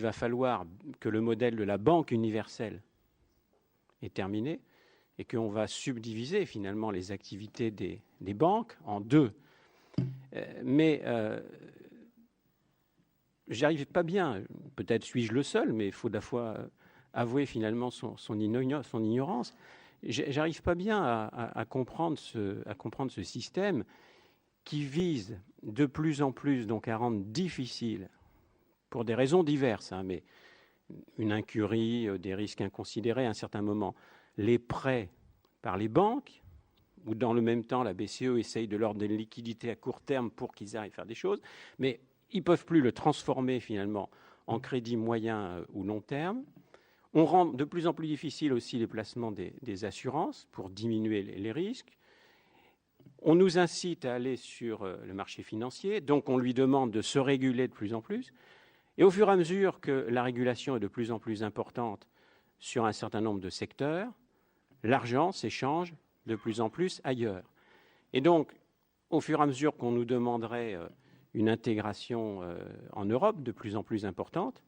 va falloir que le modèle de la banque universelle est terminé et qu'on va subdiviser finalement les activités des banques en deux. Mais j'arrive pas bien, peut-être suis-je le seul, mais il faut d'abord avouer finalement son ignorance. J'arrive pas bien à comprendre ce système qui vise de plus en plus donc à rendre difficile, pour des raisons diverses, mais une incurie, des risques inconsidérés à un certain moment, les prêts par les banques, où dans le même temps la BCE essaye de leur donner des liquidités à court terme pour qu'ils arrivent à faire des choses, mais ils ne peuvent plus le transformer finalement en crédit moyen ou long terme. On rend de plus en plus difficile aussi les placements des assurances pour diminuer les risques. On nous incite à aller sur le marché financier, donc on lui demande de se réguler de plus en plus. Et au fur et à mesure que la régulation est de plus en plus importante sur un certain nombre de secteurs, l'argent s'échange de plus en plus ailleurs. Et donc, au fur et à mesure qu'on nous demanderait une intégration en Europe de plus en plus importante,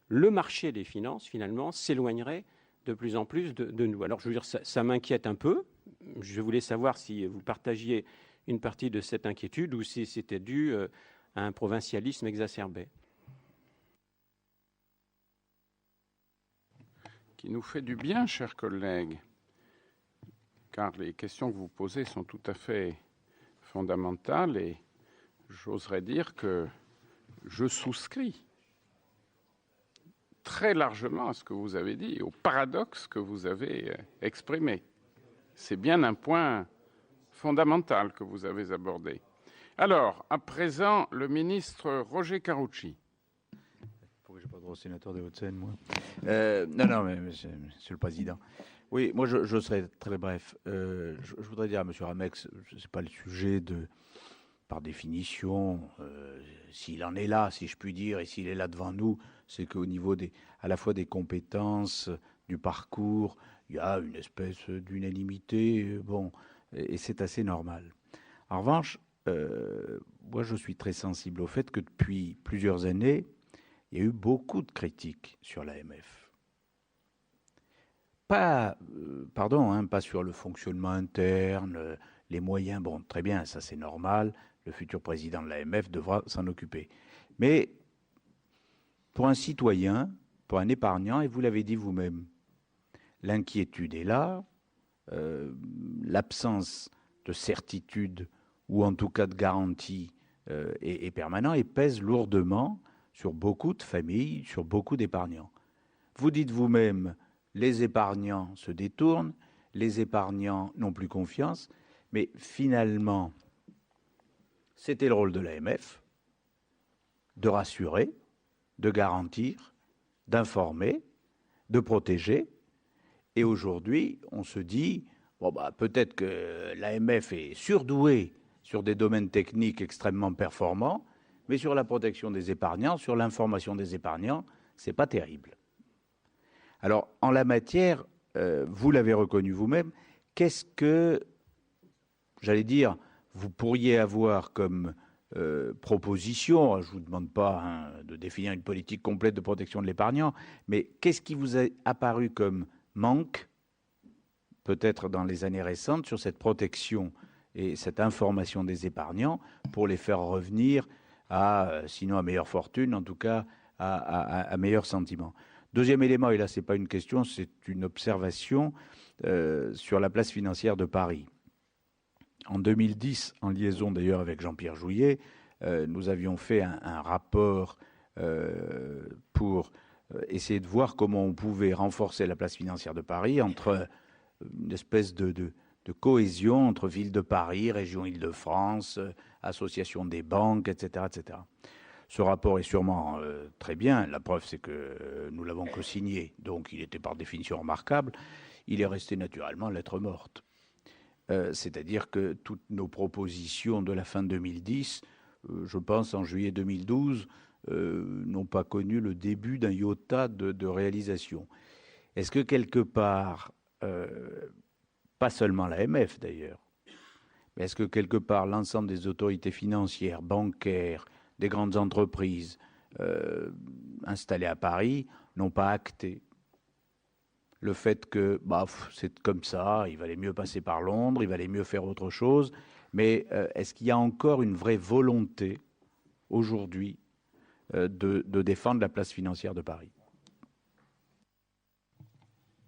le marché des finances, finalement, s'éloignerait de plus en plus de nous. Alors, je veux dire, ça m'inquiète un peu. Je voulais savoir si vous partagiez une partie de cette inquiétude ou si c'était dû à un provincialisme exacerbé. Qui nous fait du bien, chers collègues, car les questions que vous posez sont tout à fait fondamentales et j'oserais dire que je souscris très largement à ce que vous avez dit, au paradoxe que vous avez exprimé. C'est bien un point fondamental que vous avez abordé. Alors, à présent, le ministre Roger Carucci. Pourquoi je n'ai pas droit au sénateur des Hauts-de-Seine, moi Non, mais monsieur le Président. Oui, moi, je serai très bref. Je voudrais dire à M. Ramex, ce n'est pas le sujet de... Par définition, s'il en est là, si je puis dire, et s'il est là devant nous, c'est qu'au niveau à la fois des compétences, du parcours, il y a une espèce d'unanimité, bon, et c'est assez normal. En revanche, moi je suis très sensible au fait que depuis plusieurs années, il y a eu beaucoup de critiques sur l'AMF. Pas sur le fonctionnement interne, les moyens, bon, très bien, ça c'est normal, le futur président de l'AMF devra s'en occuper. Mais pour un citoyen, pour un épargnant, et vous l'avez dit vous-même, l'inquiétude est là, l'absence de certitude ou en tout cas de garantie est permanent et pèse lourdement sur beaucoup de familles, sur beaucoup d'épargnants. Vous dites vous-même, les épargnants se détournent, les épargnants n'ont plus confiance, mais finalement, c'était le rôle de l'AMF de rassurer, de garantir, d'informer, de protéger. Et aujourd'hui, on se dit, bon, peut-être que l'AMF est surdouée sur des domaines techniques extrêmement performants, mais sur la protection des épargnants, sur l'information des épargnants, c'est pas terrible. Alors, en la matière, vous l'avez reconnu vous-même, qu'est-ce que, j'allais dire, vous pourriez avoir comme proposition, je ne vous demande pas de définir une politique complète de protection de l'épargnant, mais qu'est-ce qui vous a apparu comme manque, peut-être dans les années récentes, sur cette protection et cette information des épargnants pour les faire revenir à, sinon à meilleure fortune, en tout cas à meilleur sentiment. Deuxième élément, et là ce n'est pas une question, c'est une observation sur la place financière de Paris. En 2010, en liaison d'ailleurs avec Jean-Pierre Jouyet, nous avions fait un rapport pour essayer de voir comment on pouvait renforcer la place financière de Paris entre une espèce de cohésion entre Ville de Paris, région Île-de-France, association des banques, etc., etc. Ce rapport est sûrement très bien. La preuve, c'est que nous l'avons co-signé, donc il était par définition remarquable. Il est resté naturellement lettre morte. C'est-à-dire que toutes nos propositions de la fin 2010, je pense en juillet 2012, n'ont pas connu le début d'un iota de réalisation. Est-ce que quelque part, pas seulement l'AMF d'ailleurs, mais est-ce que quelque part l'ensemble des autorités financières, bancaires, des grandes entreprises installées à Paris n'ont pas acté le fait que c'est comme ça, il valait mieux passer par Londres, il valait mieux faire autre chose, mais est-ce qu'il y a encore une vraie volonté aujourd'hui de défendre la place financière de Paris?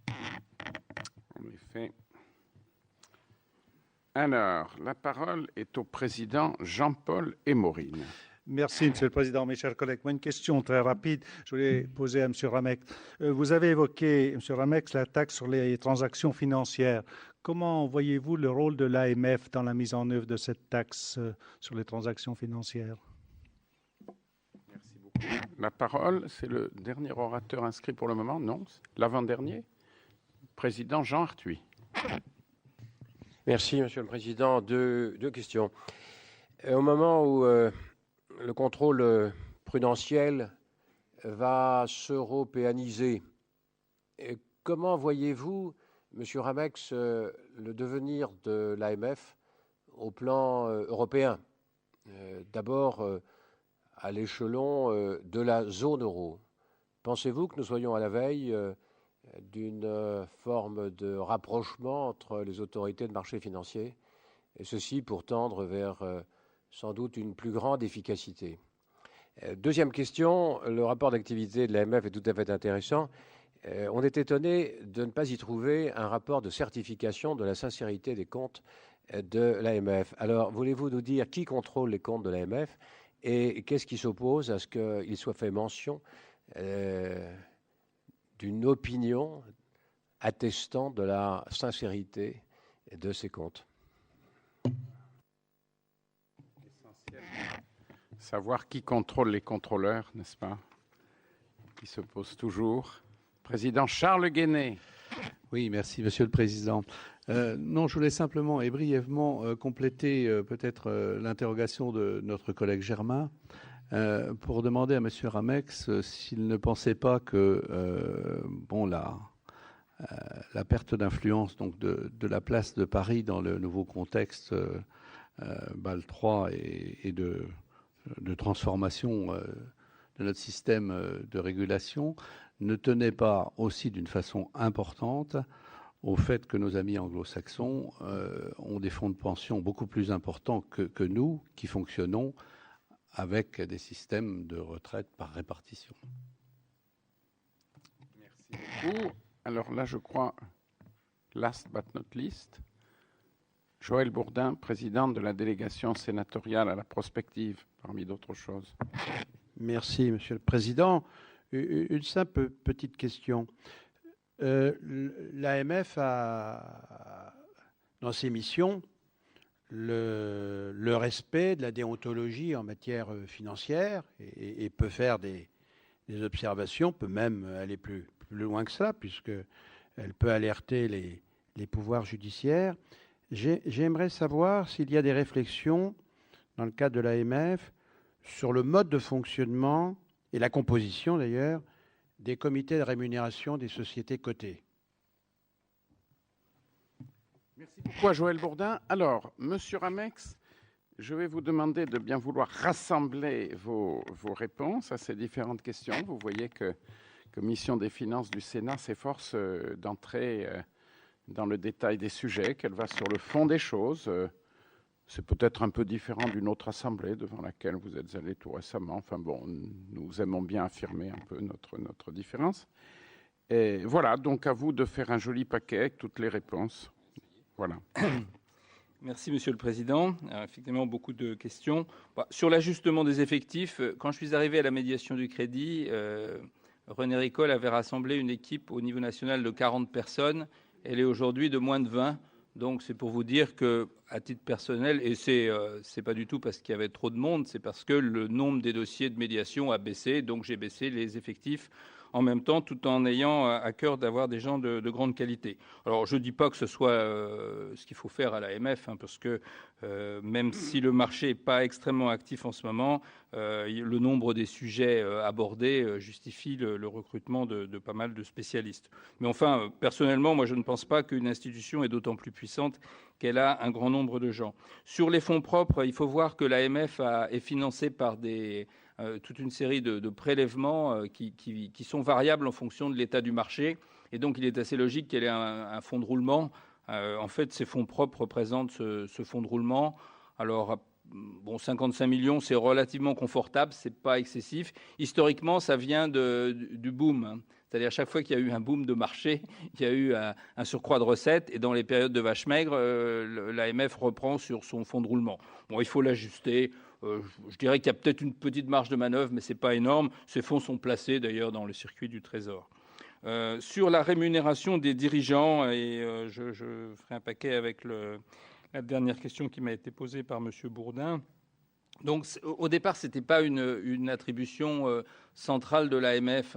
En effet. Alors, la parole est au président Jean-Paul Émorine. Merci, Monsieur le Président. Mes chers collègues, moi, une question très rapide. Je voulais poser à M. Ramex. Vous avez évoqué, M. Ramex, la taxe sur les transactions financières. Comment voyez-vous le rôle de l'AMF dans la mise en œuvre de cette taxe sur les transactions financières? Merci beaucoup. La parole, c'est le dernier orateur inscrit pour le moment, non? L'avant-dernier? Président Jean Arthuis. Merci, Monsieur le Président. Deux questions. Au moment où le contrôle prudentiel va s'européaniser, comment voyez-vous, Monsieur Ramex, le devenir de l'AMF au plan européen? D'abord, à l'échelon de la zone euro. Pensez-vous que nous soyons à la veille d'une forme de rapprochement entre les autorités de marché financier, et ceci pour tendre vers sans doute une plus grande efficacité? Deuxième question, le rapport d'activité de l'AMF est tout à fait intéressant. On est étonné de ne pas y trouver un rapport de certification de la sincérité des comptes de l'AMF. Alors, voulez-vous nous dire qui contrôle les comptes de l'AMF et qu'est-ce qui s'oppose à ce qu'il soit fait mention d'une opinion attestant de la sincérité de ces comptes? Savoir qui contrôle les contrôleurs, n'est-ce pas? Qui se pose toujours. Président Charles Guéné. Oui, merci, Monsieur le Président. Non, je voulais simplement et brièvement compléter peut-être l'interrogation de notre collègue Germain pour demander à Monsieur Ramex s'il ne pensait pas que la perte d'influence donc de la place de Paris dans le nouveau contexte Bâle III et de transformation de notre système de régulation ne tenait pas aussi d'une façon importante au fait que nos amis anglo-saxons ont des fonds de pension beaucoup plus importants que nous, qui fonctionnons avec des systèmes de retraite par répartition. Merci beaucoup. Alors là, je crois, last but not least, Joël Bourdin, président de la délégation sénatoriale à la prospective, parmi d'autres choses. Merci, Monsieur le Président. Une simple petite question. L'AMF a, dans ses missions, le respect de la déontologie en matière financière et peut faire des observations, peut même aller plus loin que ça, puisqu'elle peut alerter les pouvoirs judiciaires. J'aimerais savoir s'il y a des réflexions dans le cadre de l'AMF sur le mode de fonctionnement et la composition d'ailleurs des comités de rémunération des sociétés cotées. Merci beaucoup à Joël Bourdin. Alors, Monsieur Ramex, je vais vous demander de bien vouloir rassembler vos réponses à ces différentes questions. Vous voyez que la Commission des finances du Sénat s'efforce d'entrer dans le détail des sujets, qu'elle va sur le fond des choses. C'est peut-être un peu différent d'une autre assemblée devant laquelle vous êtes allé tout récemment. Enfin bon, nous aimons bien affirmer un peu notre différence. Et voilà, donc à vous de faire un joli paquet avec toutes les réponses. Voilà. Merci, Monsieur le Président. Alors, effectivement, beaucoup de questions. Sur l'ajustement des effectifs, quand je suis arrivé à la médiation du crédit, René Ricol avait rassemblé une équipe au niveau national de 40 personnes. Elle est aujourd'hui de moins de 20. Donc, c'est pour vous dire que, à titre personnel, et c'est pas du tout parce qu'il y avait trop de monde, c'est parce que le nombre des dossiers de médiation a baissé. Donc, j'ai baissé les effectifs en même temps, tout en ayant à cœur d'avoir des gens de grande qualité. Alors, je ne dis pas que ce soit ce qu'il faut faire à l'AMF, hein, parce que même si le marché n'est pas extrêmement actif en ce moment, le nombre des sujets abordés justifie le recrutement de pas mal de spécialistes. Mais enfin, personnellement, moi, je ne pense pas qu'une institution est d'autant plus puissante qu'elle a un grand nombre de gens. Sur les fonds propres, il faut voir que l'AMF est financée par toute une série de prélèvements qui sont variables en fonction de l'état du marché. Et donc, il est assez logique qu'elle ait un fonds de roulement. En fait, ces fonds propres représentent ce fonds de roulement. Alors, bon, 55 millions, c'est relativement confortable, c'est pas excessif. Historiquement, ça vient du boom, hein. C'est-à-dire, à chaque fois qu'il y a eu un boom de marché, il y a eu un surcroît de recettes. Et dans les périodes de vache maigre, l'AMF reprend sur son fonds de roulement. Bon, il faut l'ajuster. Je dirais qu'il y a peut-être une petite marge de manœuvre, mais ce n'est pas énorme. Ces fonds sont placés, d'ailleurs, dans le circuit du Trésor. Sur la rémunération des dirigeants, et je ferai un paquet avec la dernière question qui m'a été posée par M. Bourdin. Donc, au départ, ce n'était pas une attribution centrale de l'AMF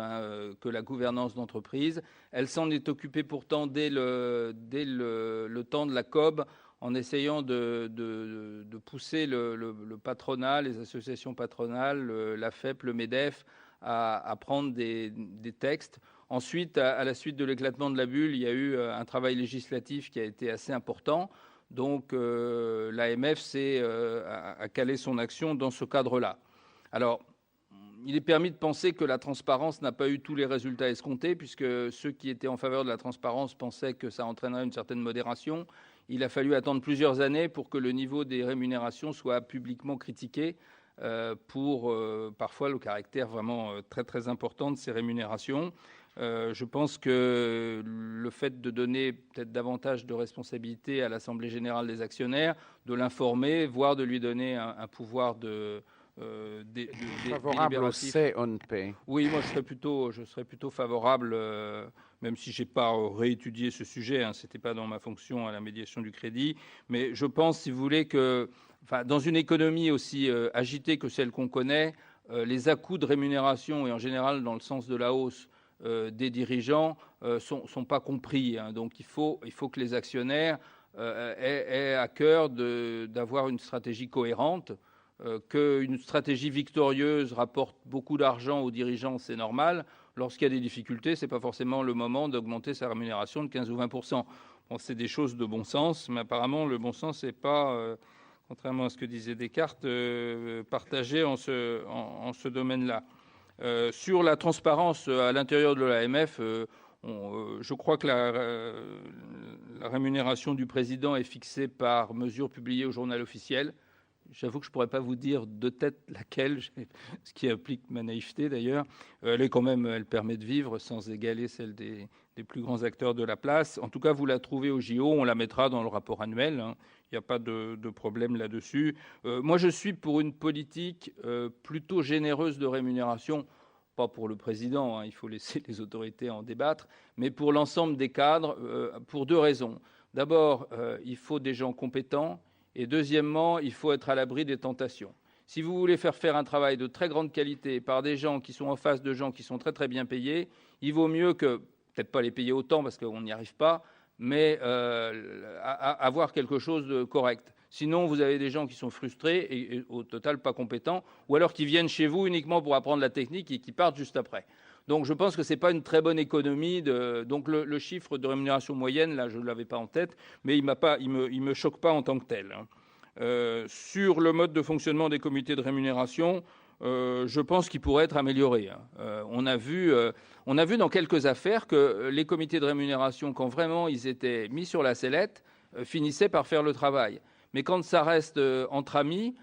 que la gouvernance d'entreprise. Elle s'en est occupée pourtant dès le temps de la COB, en essayant de pousser le patronat, les associations patronales, la FEP, le MEDEF, à prendre des textes. Ensuite, à la suite de l'éclatement de la bulle, il y a eu un travail législatif qui a été assez important. Donc, l'AMF a calé son action dans ce cadre-là. Alors, il est permis de penser que la transparence n'a pas eu tous les résultats escomptés, puisque ceux qui étaient en faveur de la transparence pensaient que ça entraînerait une certaine modération. Il a fallu attendre plusieurs années pour que le niveau des rémunérations soit publiquement critiqué, pour parfois le caractère vraiment très très important de ces rémunérations. Je pense que le fait de donner peut-être davantage de responsabilité à l'Assemblée générale des actionnaires, de l'informer, voire de lui donner un pouvoir favorable au say on pay. Oui, moi je serais plutôt favorable, même si j'ai pas réétudié ce sujet, hein, c'était pas dans ma fonction à la médiation du crédit, mais je pense, si vous voulez, que dans une économie aussi agitée que celle qu'on connaît, les à-coups de rémunération et en général dans le sens de la hausse des dirigeants sont pas compris, hein. Donc il faut que les actionnaires aient à cœur d'avoir une stratégie cohérente. Qu'une stratégie victorieuse rapporte beaucoup d'argent aux dirigeants, c'est normal. Lorsqu'il y a des difficultés, ce n'est pas forcément le moment d'augmenter sa rémunération de 15 ou 20%. Bon, c'est des choses de bon sens, mais apparemment, le bon sens n'est pas, contrairement à ce que disait Descartes, partagé en ce domaine-là. Sur la transparence à l'intérieur de l'AMF, je crois que la rémunération du président est fixée par mesure publiée au journal officiel. j'avoue que je ne pourrais pas vous dire de tête laquelle, ce qui applique ma naïveté d'ailleurs. Elle permet de vivre sans égaler celle des plus grands acteurs de la place. En tout cas, vous la trouvez au JO, on la mettra dans le rapport annuel. Hein. Il n'y a pas de problème là-dessus. Moi, je suis pour une politique plutôt généreuse de rémunération. Pas pour le président, hein, il faut laisser les autorités en débattre, mais pour l'ensemble des cadres, pour 2 raisons. D'abord, il faut des gens compétents, et deuxièmement, il faut être à l'abri des tentations. Si vous voulez faire un travail de très grande qualité par des gens qui sont en face de gens qui sont très très bien payés, il vaut mieux que, peut-être pas les payer autant parce qu'on n'y arrive pas, mais avoir quelque chose de correct. Sinon, vous avez des gens qui sont frustrés et au total pas compétents, ou alors qui viennent chez vous uniquement pour apprendre la technique et qui partent juste après. Donc je pense que ce n'est pas une très bonne économie. Donc le chiffre de rémunération moyenne, là, je ne l'avais pas en tête, mais il ne me choque pas en tant que tel. Sur le mode de fonctionnement des comités de rémunération, je pense qu'il pourrait être amélioré. On a vu dans quelques affaires que les comités de rémunération, quand vraiment ils étaient mis sur la sellette, finissaient par faire le travail. Mais quand ça reste entre amis,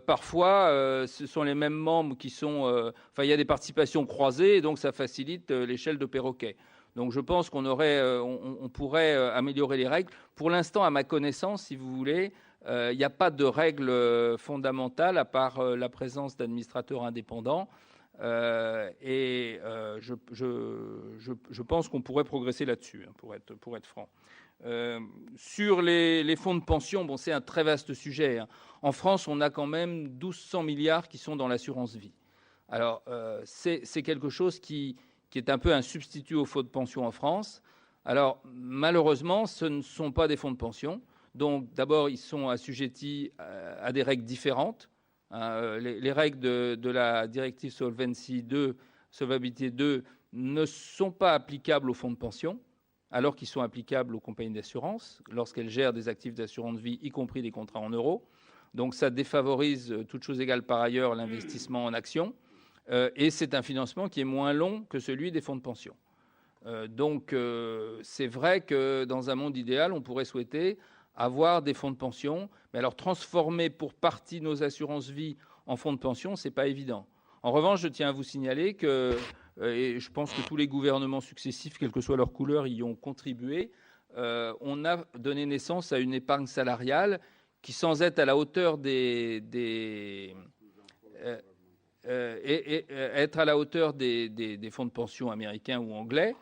parfois, ce sont les mêmes membres qui sont... il y a des participations croisées, et donc ça facilite l'échelle de perroquet. Donc je pense on pourrait améliorer les règles. Pour l'instant, à ma connaissance, si vous voulez, il n'y a pas de règles fondamentales à part la présence d'administrateurs indépendants. Je pense qu'on pourrait progresser là-dessus, hein, pour être franc. Sur les fonds de pension, bon, c'est un très vaste sujet. Hein. En France, on a quand même 1200 milliards qui sont dans l'assurance vie. Alors, c'est quelque chose qui est un peu un substitut aux fonds de pension en France. Alors, malheureusement, ce ne sont pas des fonds de pension. Donc, d'abord, ils sont assujettis à des règles différentes. Les règles de la directive Solvabilité 2 ne sont pas applicables aux fonds de pension, alors qu'ils sont applicables aux compagnies d'assurance lorsqu'elles gèrent des actifs d'assurance vie, y compris des contrats en euros. Donc ça défavorise, toute chose égale par ailleurs, l'investissement en actions. Et c'est un financement qui est moins long que celui des fonds de pension. Donc c'est vrai que dans un monde idéal, on pourrait souhaiter avoir des fonds de pension. Mais alors transformer pour partie nos assurances vie en fonds de pension, ce n'est pas évident. En revanche, je tiens à vous signaler que... et je pense que tous les gouvernements successifs, quelle que soit leur couleur, y ont contribué. On a donné naissance à une épargne salariale qui, sans être à la hauteur être à la hauteur des fonds de pension américains ou anglais,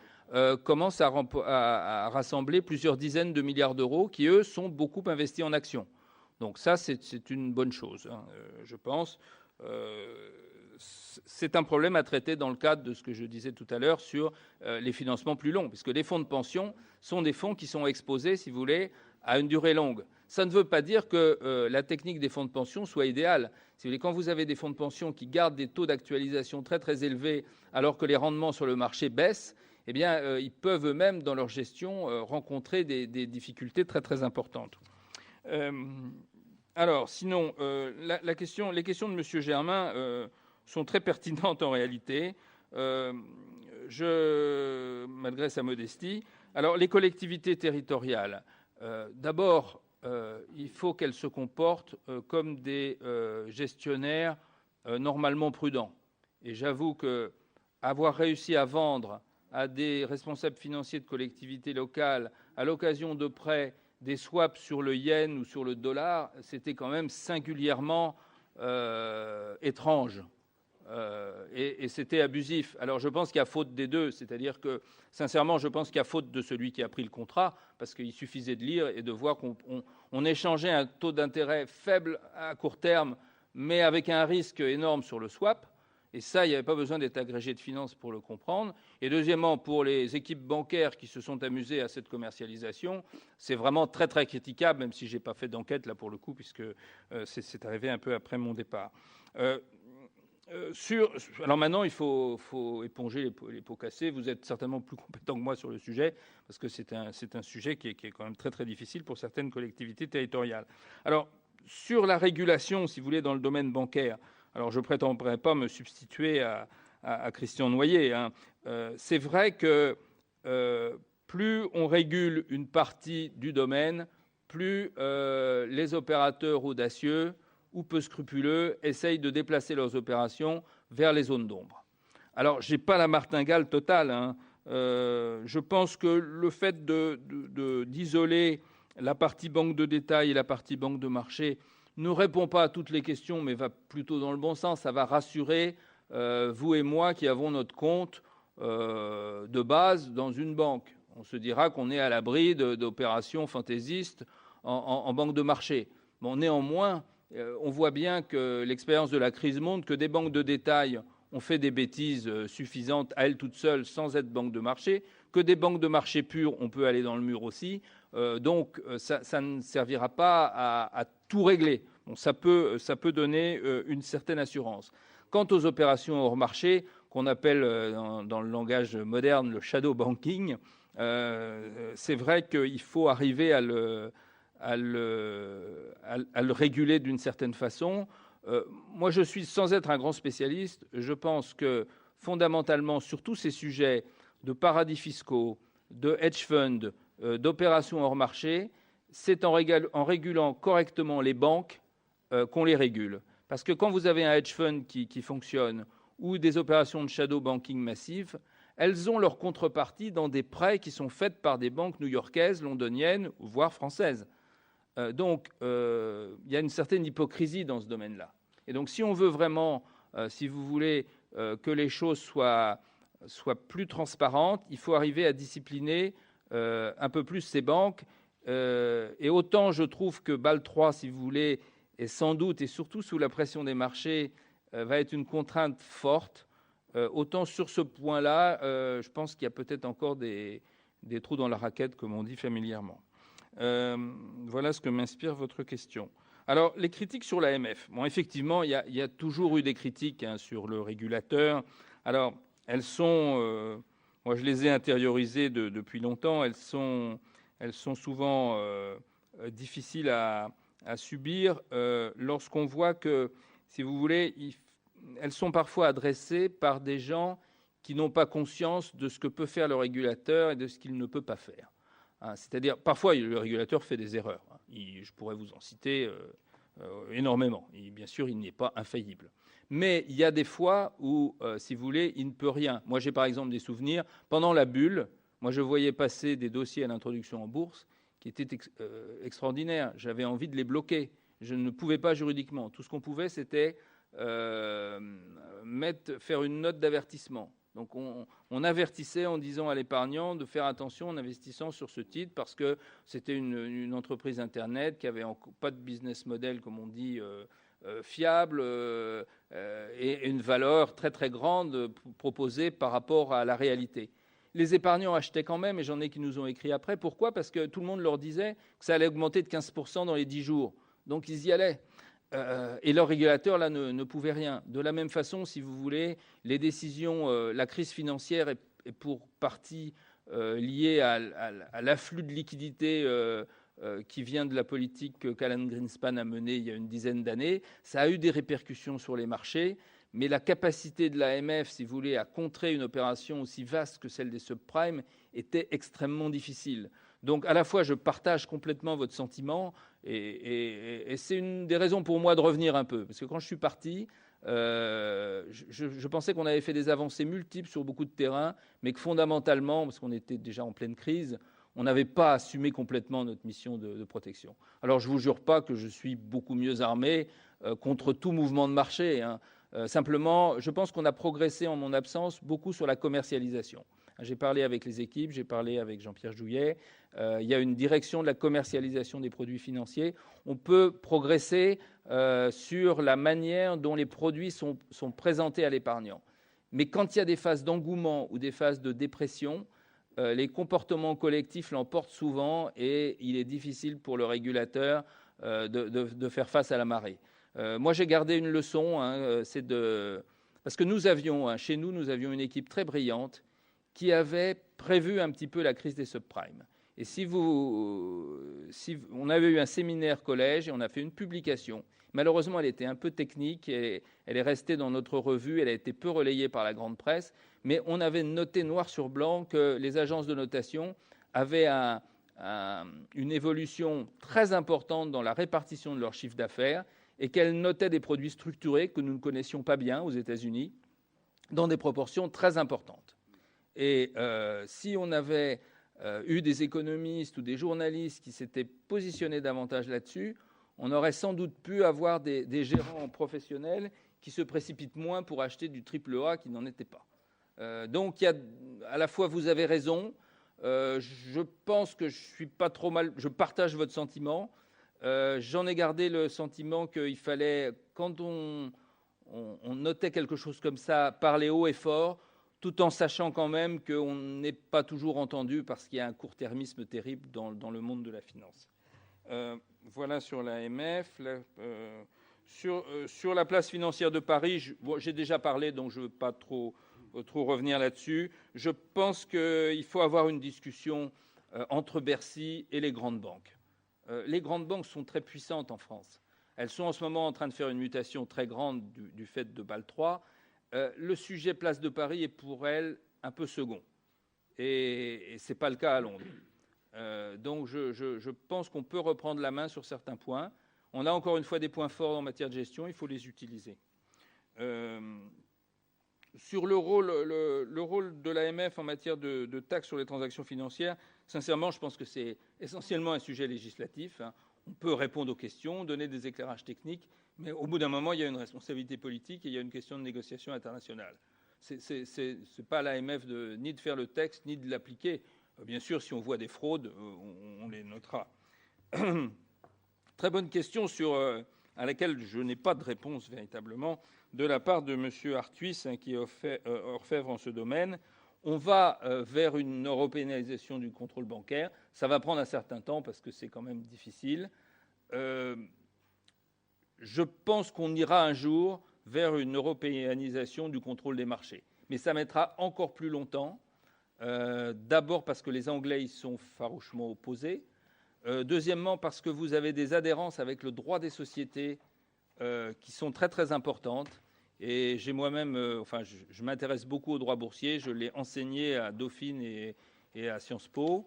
commence à rassembler plusieurs dizaines de milliards d'euros qui, eux, sont beaucoup investis en actions. Donc ça, c'est une bonne chose, hein, je pense. C'est un problème à traiter dans le cadre de ce que je disais tout à l'heure sur les financements plus longs, puisque les fonds de pension sont des fonds qui sont exposés, si vous voulez, à une durée longue. Ça ne veut pas dire que la technique des fonds de pension soit idéale. Si vous voulez, quand vous avez des fonds de pension qui gardent des taux d'actualisation très très élevés alors que les rendements sur le marché baissent, eh bien, ils peuvent eux-mêmes, dans leur gestion, rencontrer des difficultés très très importantes. Alors, sinon, les questions de M. Germain sont très pertinentes en réalité, malgré sa modestie. Alors, les collectivités territoriales, d'abord, il faut qu'elles se comportent comme des gestionnaires normalement prudents. Et j'avoue qu'avoir réussi à vendre à des responsables financiers de collectivités locales, à l'occasion de prêts, des swaps sur le yen ou sur le dollar, c'était quand même singulièrement étrange. Et c'était abusif. Alors je pense qu'il y a faute des deux, c'est-à-dire que, sincèrement, je pense qu'il y a faute de celui qui a pris le contrat, parce qu'il suffisait de lire et de voir qu'on échangeait un taux d'intérêt faible à court terme, mais avec un risque énorme sur le swap. Et ça, il n'y avait pas besoin d'être agrégé de finances pour le comprendre. Et deuxièmement, pour les équipes bancaires qui se sont amusées à cette commercialisation, c'est vraiment très, très critiquable, même si je n'ai pas fait d'enquête, là, pour le coup, puisque c'est arrivé un peu après mon départ. Alors maintenant, il faut éponger les pots cassés. Vous êtes certainement plus compétent que moi sur le sujet, parce que c'est un sujet qui est quand même très, très difficile pour certaines collectivités territoriales. Alors, sur la régulation, si vous voulez, dans le domaine bancaire, alors je ne prétendrai pas me substituer à Christian Noyer. Hein. C'est vrai que plus on régule une partie du domaine, plus les opérateurs audacieux ou peu scrupuleux essayent de déplacer leurs opérations vers les zones d'ombre. Alors, je n'ai pas la martingale totale, hein. Je pense que le fait d'isoler la partie banque de détail et la partie banque de marché ne répond pas à toutes les questions, mais va plutôt dans le bon sens. Ça va rassurer vous et moi qui avons notre compte de base dans une banque. On se dira qu'on est à l'abri d'opérations fantaisistes en banque de marché. Bon, néanmoins, on voit bien que l'expérience de la crise montre que des banques de détail ont fait des bêtises suffisantes à elles toutes seules sans être banque de marché, que des banques de marché pures, on peut aller dans le mur aussi. Donc, ça ne servira pas à tout régler. Bon, ça peut donner une certaine assurance. Quant aux opérations hors marché, qu'on appelle dans le langage moderne le shadow banking, c'est vrai qu'il faut arriver à le réguler d'une certaine façon. Moi, je suis, sans être un grand spécialiste, je pense que fondamentalement, sur tous ces sujets de paradis fiscaux, de hedge funds, d'opérations hors marché, c'est en régulant correctement les banques qu'on les régule. Parce que quand vous avez un hedge fund qui fonctionne ou des opérations de shadow banking massives, elles ont leur contrepartie dans des prêts qui sont faits par des banques new-yorkaises, londoniennes, voire françaises. Donc, il y a une certaine hypocrisie dans ce domaine-là. Et donc, si on veut vraiment, si vous voulez, que les choses soient plus transparentes, il faut arriver à discipliner un peu plus ces banques. Et autant je trouve que Bâle III, si vous voulez, est sans doute, et surtout sous la pression des marchés, va être une contrainte forte, autant sur ce point-là, je pense qu'il y a peut-être encore des trous dans la raquette, comme on dit familièrement. Voilà ce que m'inspire votre question. Alors, les critiques sur l'AMF. Bon, effectivement, il y a toujours eu des critiques sur le régulateur. Alors, elles sont, moi je les ai intériorisées depuis longtemps, elles sont souvent difficiles à subir lorsqu'on voit que, si vous voulez, elles sont parfois adressées par des gens qui n'ont pas conscience de ce que peut faire le régulateur et de ce qu'il ne peut pas faire. C'est-à-dire, parfois, le régulateur fait des erreurs. Je pourrais vous en citer énormément. Et bien sûr, il n'est pas infaillible. Mais il y a des fois où, si vous voulez, il ne peut rien. Moi, j'ai par exemple des souvenirs. Pendant la bulle, moi, je voyais passer des dossiers à l'introduction en bourse qui étaient extraordinaires. J'avais envie de les bloquer. Je ne pouvais pas juridiquement. Tout ce qu'on pouvait, c'était faire une note d'avertissement. Donc on avertissait en disant à l'épargnant de faire attention en investissant sur ce titre parce que c'était une entreprise Internet qui n'avait pas de business model, comme on dit, fiable et une valeur très très grande proposée par rapport à la réalité. Les épargnants achetaient quand même, et j'en ai qui nous ont écrit après. Pourquoi ? Parce que tout le monde leur disait que ça allait augmenter de 15% dans les 10 jours. Donc ils y allaient. Et leur régulateur, là, ne pouvait rien. De la même façon, si vous voulez, les décisions, la crise financière est pour partie liée à l'afflux de liquidités qui vient de la politique qu'Alan Greenspan a menée il y a une dizaine d'années. Ça a eu des répercussions sur les marchés, mais la capacité de l'AMF, si vous voulez, à contrer une opération aussi vaste que celle des subprimes était extrêmement difficile. Donc, à la fois, je partage complètement votre sentiment et c'est une des raisons pour moi de revenir un peu. Parce que quand je suis parti, je pensais qu'on avait fait des avancées multiples sur beaucoup de terrains, mais que fondamentalement, parce qu'on était déjà en pleine crise, on n'avait pas assumé complètement notre mission de protection. Alors, je ne vous jure pas que je suis beaucoup mieux armé contre tout mouvement de marché, hein. Simplement, je pense qu'on a progressé en mon absence beaucoup sur la commercialisation. J'ai parlé avec les équipes, j'ai parlé avec Jean-Pierre Jouyet. Il y a une direction de la commercialisation des produits financiers. On peut progresser sur la manière dont les produits sont présentés à l'épargnant. Mais quand il y a des phases d'engouement ou des phases de dépression, les comportements collectifs l'emportent souvent et il est difficile pour le régulateur de faire face à la marée. Moi, j'ai gardé une leçon, parce que nous avions, chez nous, nous avions une équipe très brillante qui avait prévu un petit peu la crise des subprimes. Et on avait eu un séminaire collège et on a fait une publication. Malheureusement, elle était un peu technique et elle est restée dans notre revue. Elle a été peu relayée par la grande presse, mais on avait noté noir sur blanc que les agences de notation avaient une évolution très importante dans la répartition de leur chiffre d'affaires et qu'elle notait des produits structurés que nous ne connaissions pas bien aux États-Unis, dans des proportions très importantes. Et si on avait eu des économistes ou des journalistes qui s'étaient positionnés davantage là-dessus, on aurait sans doute pu avoir des gérants professionnels qui se précipitent moins pour acheter du AAA qui n'en était pas. Donc, à la fois, vous avez raison. Je pense que je suis pas trop mal. Je partage votre sentiment. J'en ai gardé le sentiment qu'il fallait, quand on notait quelque chose comme ça, parler haut et fort, tout en sachant quand même qu'on n'est pas toujours entendu parce qu'il y a un court-termisme terrible dans le monde de la finance. Voilà sur l'AMF. Sur la place financière de Paris, j'ai déjà parlé, donc je ne veux pas trop revenir là-dessus. Je pense qu'il faut avoir une discussion entre Bercy et les grandes banques. Les grandes banques sont très puissantes en France. Elles sont en ce moment en train de faire une mutation très grande du fait de Bâle III. Le sujet place de Paris est pour elles un peu second. Et ce n'est pas le cas à Londres. Donc je pense qu'on peut reprendre la main sur certains points. On a encore une fois des points forts en matière de gestion, il faut les utiliser. Sur le rôle de l'AMF en matière de taxes sur les transactions financières, sincèrement, je pense que c'est essentiellement un sujet législatif. On peut répondre aux questions, donner des éclairages techniques, mais au bout d'un moment, il y a une responsabilité politique et il y a une question de négociation internationale. C'est pas à l'AMF ni de faire le texte, ni de l'appliquer. Bien sûr, si on voit des fraudes, on les notera. Très bonne question à laquelle je n'ai pas de réponse véritablement de la part de M. Arthuis, qui est orfèvre en ce domaine. On va vers une européanisation du contrôle bancaire. Ça va prendre un certain temps parce que c'est quand même difficile. Je pense qu'on ira un jour vers une européanisation du contrôle des marchés. Mais ça mettra encore plus longtemps. D'abord parce que les Anglais y sont farouchement opposés. Deuxièmement parce que vous avez des adhérences avec le droit des sociétés qui sont très très importantes. Et j'ai moi-même, je m'intéresse beaucoup au droit boursier. Je l'ai enseigné à Dauphine et à Sciences Po.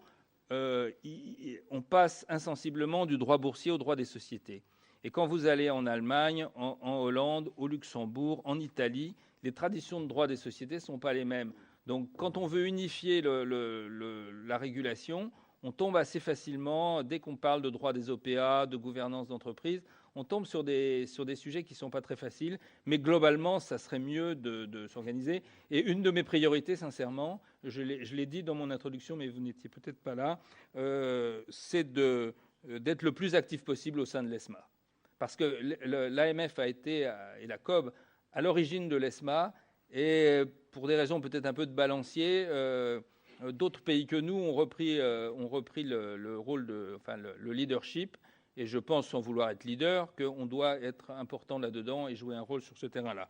On passe insensiblement du droit boursier au droit des sociétés. Et quand vous allez en Allemagne, en Hollande, au Luxembourg, en Italie, les traditions de droit des sociétés ne sont pas les mêmes. Donc, quand on veut unifier la régulation, on tombe assez facilement, dès qu'on parle de droit des OPA, de gouvernance d'entreprise, on tombe sur des sujets qui ne sont pas très faciles. Mais globalement, ça serait mieux de s'organiser. Et une de mes priorités, sincèrement, je l'ai dit dans mon introduction, mais vous n'étiez peut-être pas là, c'est d'être le plus actif possible au sein de l'ESMA. Parce que l'AMF a été, et la COB, à l'origine de l'ESMA, et pour des raisons peut-être un peu de balancier, d'autres pays que nous ont repris le rôle le leadership. Et je pense, sans vouloir être leader, qu'on doit être important là-dedans et jouer un rôle sur ce terrain-là.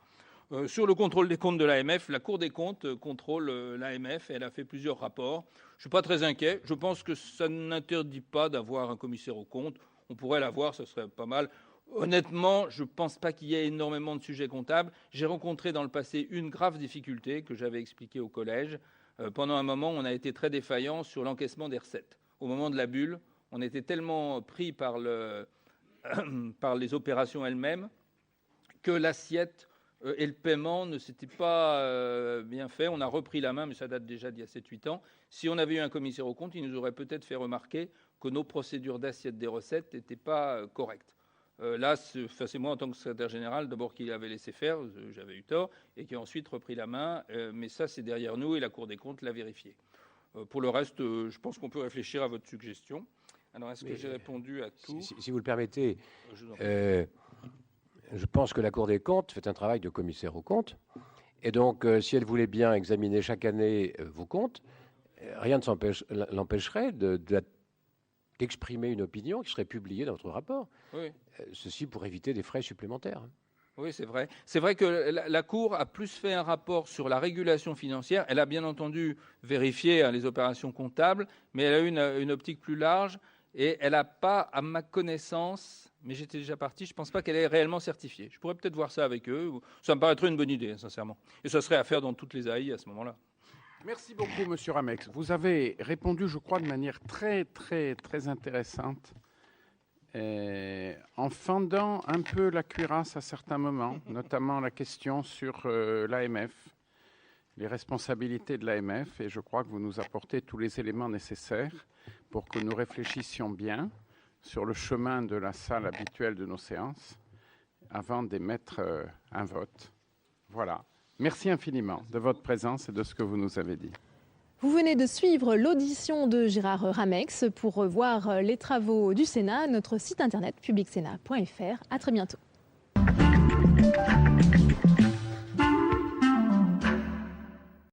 Sur le contrôle des comptes de l'AMF, la Cour des comptes contrôle l'AMF et elle a fait plusieurs rapports. Je ne suis pas très inquiet. Je pense que ça n'interdit pas d'avoir un commissaire aux comptes. On pourrait l'avoir, ce serait pas mal. Honnêtement, je ne pense pas qu'il y ait énormément de sujets comptables. J'ai rencontré dans le passé une grave difficulté que j'avais expliquée au collège. Pendant un moment, on a été très défaillant sur l'encaissement des recettes. Au moment de la bulle, on était tellement pris par les opérations elles-mêmes que l'assiette et le paiement ne s'étaient pas bien fait. On a repris la main, mais ça date déjà d'il y a 7-8 ans. Si on avait eu un commissaire aux comptes, il nous aurait peut-être fait remarquer que nos procédures d'assiette des recettes n'étaient pas correctes. Là, c'est moi en tant que secrétaire général, d'abord qui avait laissé faire, j'avais eu tort, et qui a ensuite repris la main. Mais ça, c'est derrière nous et la Cour des comptes l'a vérifié. Pour le reste, je pense qu'on peut réfléchir à votre suggestion. Alors, est-ce que j'ai répondu à tout ? Si vous le permettez, je pense que la Cour des comptes fait un travail de commissaire aux comptes. Et donc, si elle voulait bien examiner chaque année vos comptes, rien ne l'empêcherait d'exprimer une opinion qui serait publiée dans votre rapport. Oui. Ceci pour éviter des frais supplémentaires. Oui, c'est vrai. C'est vrai que la Cour a plus fait un rapport sur la régulation financière. Elle a bien entendu vérifié les opérations comptables, mais elle a eu une optique plus large et elle n'a pas, à ma connaissance, mais j'étais déjà parti, je ne pense pas qu'elle est réellement certifiée. Je pourrais peut-être voir ça avec eux. Ça me paraîtrait une bonne idée, sincèrement. Et ça serait à faire dans toutes les AI à ce moment-là. Merci beaucoup, Monsieur Ramex. Vous avez répondu, je crois, de manière très, très, très intéressante en fendant un peu la cuirasse à certains moments, notamment la question sur l'AMF, les responsabilités de l'AMF, et je crois que vous nous apportez tous les éléments nécessaires pour que nous réfléchissions bien sur le chemin de la salle habituelle de nos séances avant d'émettre un vote. Voilà. Merci infiniment de votre présence et de ce que vous nous avez dit. Vous venez de suivre l'audition de Gérard Ramex. Pour voir les travaux du Sénat, notre site internet publicsénat.fr. À très bientôt.